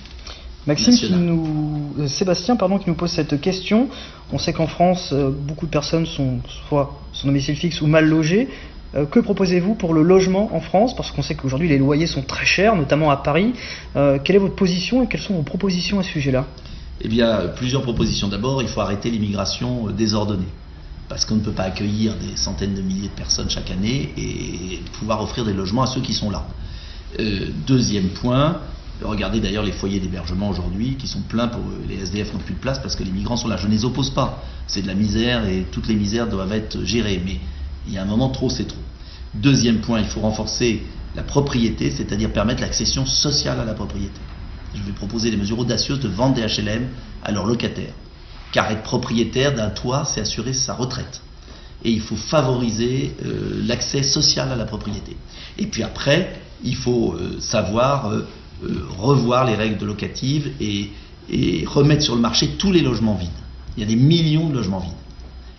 Sébastien qui nous pose cette question. On sait qu'en France, beaucoup de personnes sont soit sans domicile fixe ou mal logées. Que proposez-vous pour le logement en France? Parce qu'on sait qu'aujourd'hui les loyers sont très chers, notamment à Paris. Quelle est votre position et quelles sont vos propositions à ce sujet-là? Eh bien, plusieurs propositions. D'abord, il faut arrêter l'immigration désordonnée. Parce qu'on ne peut pas accueillir des centaines de milliers de personnes chaque année et pouvoir offrir des logements à ceux qui sont là. Deuxième point, regardez d'ailleurs les foyers d'hébergement aujourd'hui qui sont pleins, pour les SDF n'ont plus de place parce que les migrants sont là. Je ne les oppose pas, c'est de la misère et toutes les misères doivent être gérées, mais il y a un moment trop, c'est trop. Deuxième point, il faut renforcer la propriété, c'est-à-dire permettre l'accession sociale à la propriété. Je vais proposer des mesures audacieuses de vente des HLM à leurs locataires. Car être propriétaire d'un toit, c'est assurer sa retraite. et il faut favoriser l'accès social à la propriété. Et puis après, il faut savoir revoir les règles locatives et remettre sur le marché tous les logements vides. Il y a des millions de logements vides.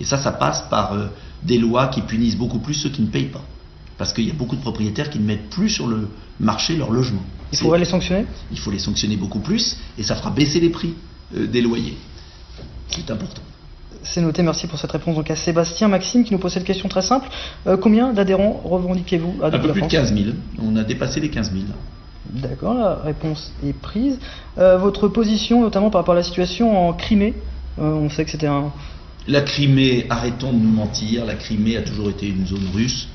Et ça passe par des lois qui punissent beaucoup plus ceux qui ne payent pas. Parce qu'il y a beaucoup de propriétaires qui ne mettent plus sur le marché leur logement. Il faudrait les sanctionner ? Il faut les sanctionner beaucoup plus, et ça fera baisser les prix des loyers. C'est important. C'est noté, merci pour cette réponse. Donc à Sébastien Maxime qui nous pose cette question très simple. Combien d'adhérents revendiquez-vous à Un peu la plus de France ? 15 000. On a dépassé les 15 000. D'accord, la réponse est prise. Votre position, notamment par rapport à la situation en Crimée, on sait que c'était un... La Crimée, arrêtons de nous mentir, la Crimée a toujours été une zone russe.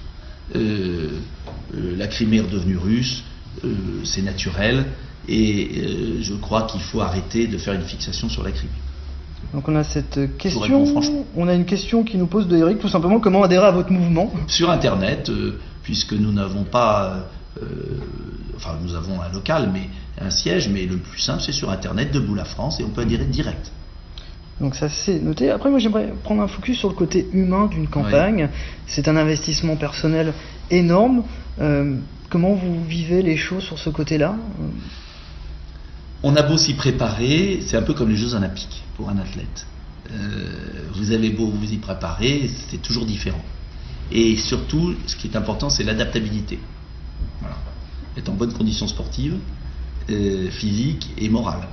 La Crimée est redevenue russe, c'est naturel, et je crois qu'il faut arrêter de faire une fixation sur la Crimée. Donc on a cette question, réponds franchement. On a une question qui nous pose de Eric, tout simplement, comment adhérer à votre mouvement ? Sur Internet, puisque nous n'avons pas... enfin, nous avons un local, mais un siège, mais le plus simple, c'est sur Internet, Debout la France, et on peut adhérer direct. Donc ça c'est noté. Après moi j'aimerais prendre un focus sur le côté humain d'une campagne. Oui. C'est un investissement personnel énorme. Comment vous vivez les choses sur ce côté-là ? On a beau s'y préparer, c'est un peu comme les Jeux Olympiques pour un athlète. Vous avez beau vous y préparer, c'est toujours différent. Et surtout, ce qui est important, c'est l'adaptabilité. Voilà. Être en bonne condition sportive, physique et morale.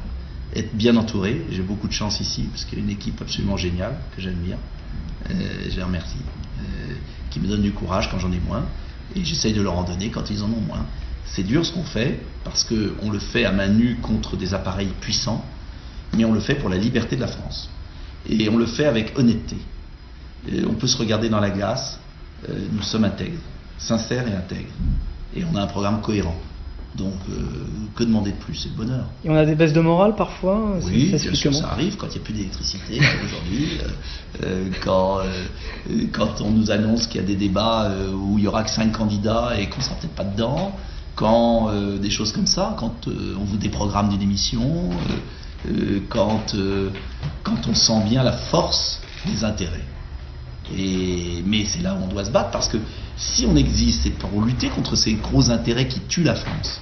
Être bien entouré, j'ai beaucoup de chance ici, parce qu'il y a une équipe absolument géniale, que j'admire, je les remercie, qui me donne du courage quand j'en ai moins, et j'essaye de leur en donner quand ils en ont moins. C'est dur ce qu'on fait, parce qu'on le fait à main nue contre des appareils puissants, mais on le fait pour la liberté de la France. Et on le fait avec honnêteté. Et on peut se regarder dans la glace, nous sommes intègres, sincères et intègres, et on a un programme cohérent. Donc, que demander de plus, c'est le bonheur. Et on a des baisses de morale parfois ? Oui, bien sûr, ça arrive quand il n'y a plus d'électricité, comme aujourd'hui, quand on nous annonce qu'il y a des débats où il n'y aura que 5 candidats et qu'on ne sera peut-être pas dedans, quand des choses comme ça, quand on vous déprogramme d'une émission, quand on sent bien la force des intérêts. Mais c'est là où on doit se battre, parce que si on existe, c'est pour lutter contre ces gros intérêts qui tuent la France.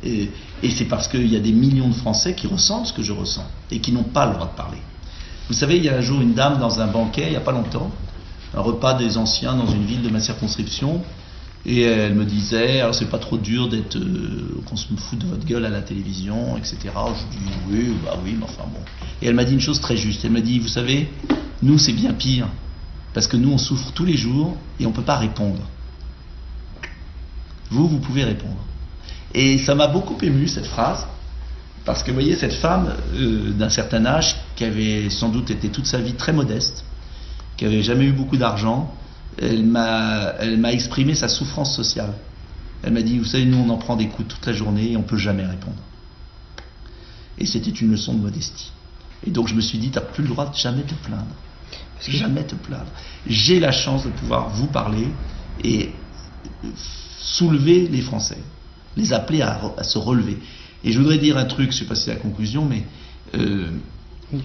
Et c'est parce qu'il y a des millions de Français qui ressentent ce que je ressens et qui n'ont pas le droit de parler. Vous savez, il y a un jour une dame dans un banquet, il n'y a pas longtemps, un repas des anciens dans une ville de ma circonscription, et elle me disait, alors c'est pas trop dur d'être qu'on se fout de votre gueule à la télévision, etc. Je dis oui, mais enfin bon. Et elle m'a dit une chose très juste, elle m'a dit, vous savez, nous c'est bien pire, parce que nous on souffre tous les jours et on ne peut pas répondre. Vous pouvez répondre. Et ça m'a beaucoup ému cette phrase, parce que vous voyez, cette femme d'un certain âge, qui avait sans doute été toute sa vie très modeste, qui n'avait jamais eu beaucoup d'argent, elle m'a exprimé sa souffrance sociale. Elle m'a dit, vous savez, nous on en prend des coups toute la journée et on ne peut jamais répondre. Et c'était une leçon de modestie. Et donc je me suis dit, tu n'as plus le droit de jamais te plaindre. Jamais te plaindre. J'ai la chance de pouvoir vous parler et soulever les Français, les appeler à se relever. Et je voudrais dire un truc, je ne sais pas si c'est la conclusion, mais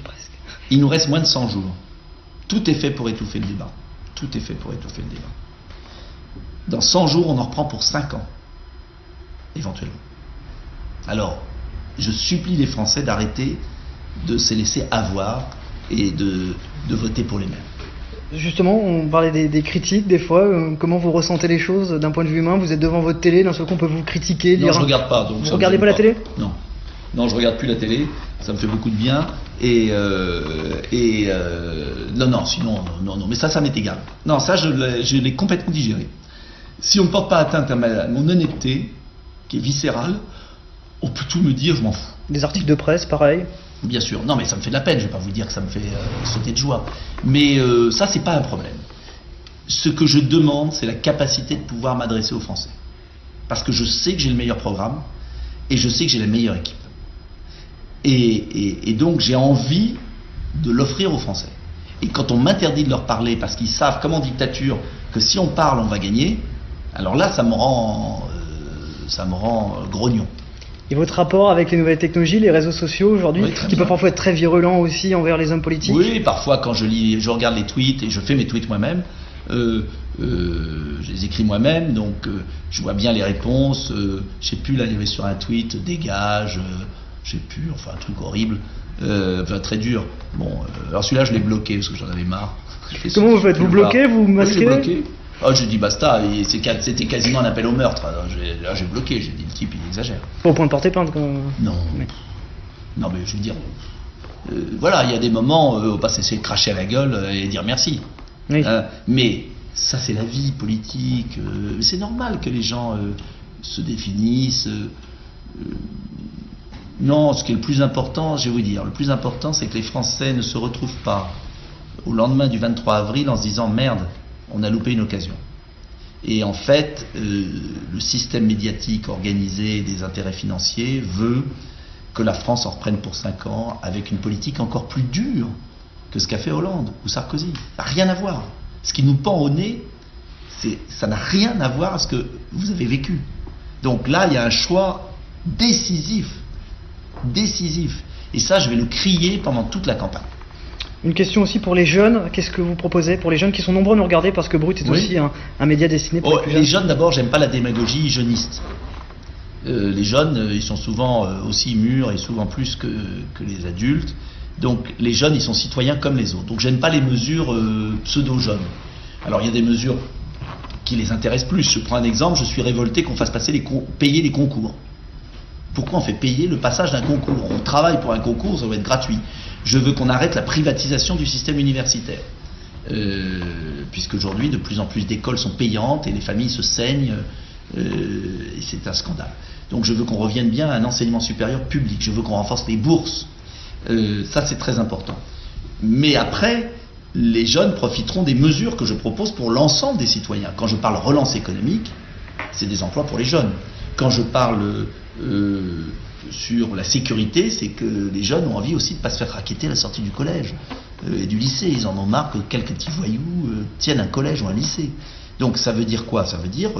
presque. Il nous reste moins de 100 jours. Tout est fait pour étouffer le débat. Tout est fait pour étouffer le débat. Dans 100 jours, on en reprend pour 5 ans, éventuellement. Alors, je supplie les Français d'arrêter de se laisser avoir et de voter pour les mêmes. Justement, on parlait des critiques des fois. Comment vous ressentez les choses d'un point de vue humain ? Vous êtes devant votre télé, d'un seul coup on peut vous critiquer. Non, je regarde pas. Donc vous regardez pas la télé ? Non, je regarde plus la télé. Ça me fait beaucoup de bien. Non. Mais ça m'est égal. Non, ça je l'ai complètement digéré. Si on ne porte pas atteinte à mon honnêteté, qui est viscérale, on peut tout me dire, je m'en fous. Des articles de presse, pareil. Bien sûr, non mais ça me fait de la peine, je ne vais pas vous dire que ça me fait sauter de joie. Mais ça, c'est pas un problème. Ce que je demande, c'est la capacité de pouvoir m'adresser aux Français. Parce que je sais que j'ai le meilleur programme, et je sais que j'ai la meilleure équipe. Et donc j'ai envie de l'offrir aux Français. Et quand on m'interdit de leur parler, parce qu'ils savent, comme en dictature, que si on parle, on va gagner, alors là, ça me rend grognon. Et votre rapport avec les nouvelles technologies, les réseaux sociaux aujourd'hui, Oui, qui peuvent parfois être très virulents aussi envers les hommes politiques? Oui, parfois quand je regarde les tweets et je fais mes tweets moi-même, je les écris moi-même, donc je vois bien les réponses. Je sais plus, là il y avait sur un tweet, dégage, je sais plus, enfin un truc horrible, enfin très dur. Bon, alors celui-là je l'ai bloqué parce que j'en avais marre. Comment vous faites? Vous bloquez, vous masquez? Oui, j'ai bloqué. Oh, j'ai dit basta, c'était quasiment un appel au meurtre. Alors, là j'ai bloqué, j'ai dit le type il exagère. Pas au point de porter plainte quand même. Non, non mais je veux dire, voilà, il y a des moments où on va pas s'essayer de cracher à la gueule et dire merci. Oui. Mais ça c'est la vie politique, c'est normal que les gens se définissent. Non, ce qui est le plus important, je vais vous dire, le plus important c'est que les Français ne se retrouvent pas au lendemain du 23 avril en se disant merde, on a loupé une occasion. Et en fait, le système médiatique organisé des intérêts financiers veut que la France en reprenne pour 5 ans avec une politique encore plus dure que ce qu'a fait Hollande ou Sarkozy. Ça n'a rien à voir. Ce qui nous pend au nez, ça n'a rien à voir à ce que vous avez vécu. Donc là, il y a un choix décisif. Décisif. Et ça, je vais le crier pendant toute la campagne. Une question aussi pour les jeunes, qu'est-ce que vous proposez pour les jeunes qui sont nombreux à nous regarder, parce que Brut est aussi un média destiné pour les plus jeunes? Les jeunes, d'abord, j'aime pas la démagogie jeuniste. Les jeunes, ils sont souvent aussi mûrs et souvent plus que les adultes. Donc les jeunes, ils sont citoyens comme les autres. Donc j'aime pas les mesures pseudo-jeunes. Alors il y a des mesures qui les intéressent plus. Je prends un exemple, je suis révolté qu'on fasse payer les concours. Pourquoi on fait payer le passage d'un concours? On travaille pour un concours, ça doit être gratuit. Je veux qu'on arrête la privatisation du système universitaire. Puisqu'aujourd'hui, de plus en plus d'écoles sont payantes et les familles se saignent, et c'est un scandale. Donc je veux qu'on revienne bien à un enseignement supérieur public, je veux qu'on renforce les bourses. Ça c'est très important. Mais après, les jeunes profiteront des mesures que je propose pour l'ensemble des citoyens. Quand je parle relance économique, c'est des emplois pour les jeunes. Quand je parle sur la sécurité, c'est que les jeunes ont envie aussi de ne pas se faire racketter à la sortie du collège et du lycée. Ils en ont marre que quelques petits voyous tiennent un collège ou un lycée. Donc ça veut dire quoi? Ça veut dire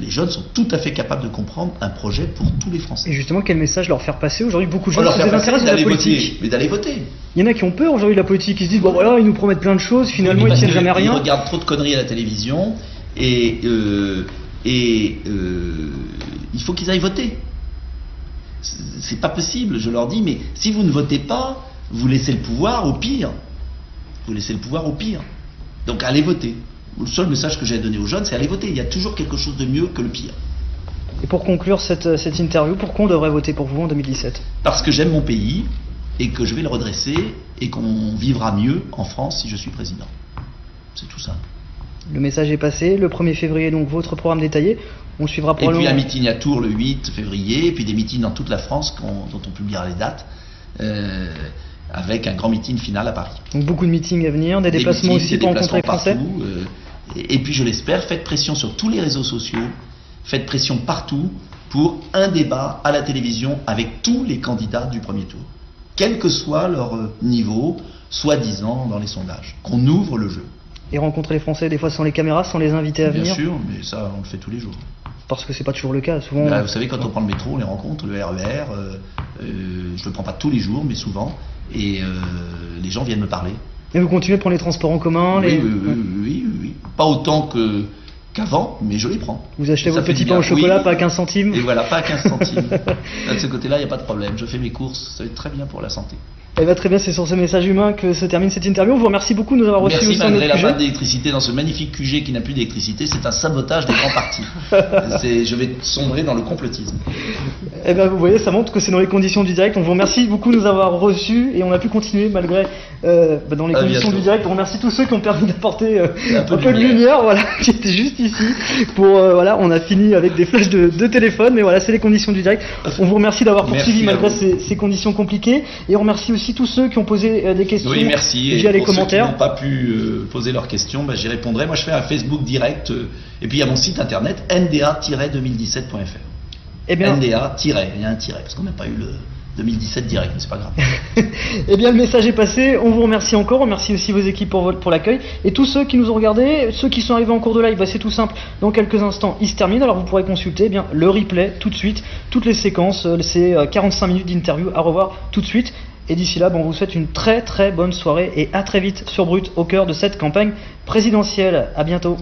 les jeunes sont tout à fait capables de comprendre un projet pour tous les Français. Et justement, quel message leur faire passer aujourd'hui? Beaucoup de jeunes leur se faire passer désintéressent de la d'aller politique. voter, mais d'aller voter. Il y en a qui ont peur aujourd'hui de la politique, ils se disent bon voilà, ils nous promettent plein de choses, finalement ils ne tiennent jamais rien. Ils regardent trop de conneries à la télévision et il faut qu'ils aillent voter. C'est pas possible, je leur dis, mais si vous ne votez pas, vous laissez le pouvoir au pire. Vous laissez le pouvoir au pire. Donc allez voter. Le seul message que j'ai à donner aux jeunes, c'est allez voter. Il y a toujours quelque chose de mieux que le pire. Et pour conclure cette interview, pourquoi on devrait voter pour vous en 2017? Parce que j'aime mon pays et que je vais le redresser et qu'on vivra mieux en France si je suis président. C'est tout ça. Le message est passé. Le 1er février, donc votre programme détaillé. On suivra probablement. Et puis un meeting à Tours le 8 février, et puis des meetings dans toute la France dont on publiera les dates, avec un grand meeting final à Paris. Donc beaucoup de meetings à venir, des déplacements aussi pour rencontrer les Français. Et puis je l'espère, faites pression sur tous les réseaux sociaux, faites pression partout pour un débat à la télévision avec tous les candidats du premier tour, quel que soit leur niveau, soi-disant dans les sondages, qu'on ouvre le jeu. Et rencontrer les Français des fois sans les caméras, sans les inviter à venir. Bien sûr, mais ça on le fait tous les jours. Parce que c'est pas toujours le cas. Souvent. Vous savez, quand on prend le métro, on les rencontre, le RER. Je le prends pas tous les jours, mais souvent, et les gens viennent me parler. Et vous continuez de prendre les transports en commun? Oui. Pas autant qu'avant, mais je les prends. Vous achetez votre petit pain au chocolat, pas à 15 centimes? Et voilà, pas à 15 centimes. Là, de ce côté-là, il n'y a pas de problème. Je fais mes courses, ça va être très bien pour la santé. Eh bien, très bien, c'est sur ce message humain que se termine cette interview. On vous remercie beaucoup de nous avoir reçus. Merci malgré la panne d'électricité dans ce magnifique QG qui n'a plus d'électricité. C'est un sabotage des grands partis. Je vais sombrer dans le complotisme. Eh bien, vous voyez, ça montre que c'est dans les conditions du direct. On vous remercie beaucoup de nous avoir reçus et on a pu continuer malgré dans les conditions du direct. On remercie tous ceux qui ont permis d'apporter un peu de lumière, voilà, qui étaient juste ici. Voilà, on a fini avec des flashs de téléphone, mais voilà, c'est les conditions du direct. On vous remercie d'avoir poursuivi malgré ces conditions compliquées et on remercie aussi tous ceux qui ont posé des questions via les commentaires. Ceux qui n'ont pas pu poser leurs questions, j'y répondrai. Moi, je fais un Facebook direct et puis il y a mon site internet nda-2017.fr. Eh bien, NDA, il y a un tiret, parce qu'on n'a pas eu 2017 direct, mais c'est pas grave. Eh bien, le message est passé. On vous remercie encore. On remercie aussi vos équipes pour l'accueil. Et tous ceux qui nous ont regardés, ceux qui sont arrivés en cours de live, c'est tout simple. Dans quelques instants, il se termine. Alors, vous pourrez consulter le replay tout de suite. Toutes les séquences, ces 45 minutes d'interview à revoir tout de suite. Et d'ici là, on vous souhaite une très très bonne soirée et à très vite sur Brut, au cœur de cette campagne présidentielle. À bientôt.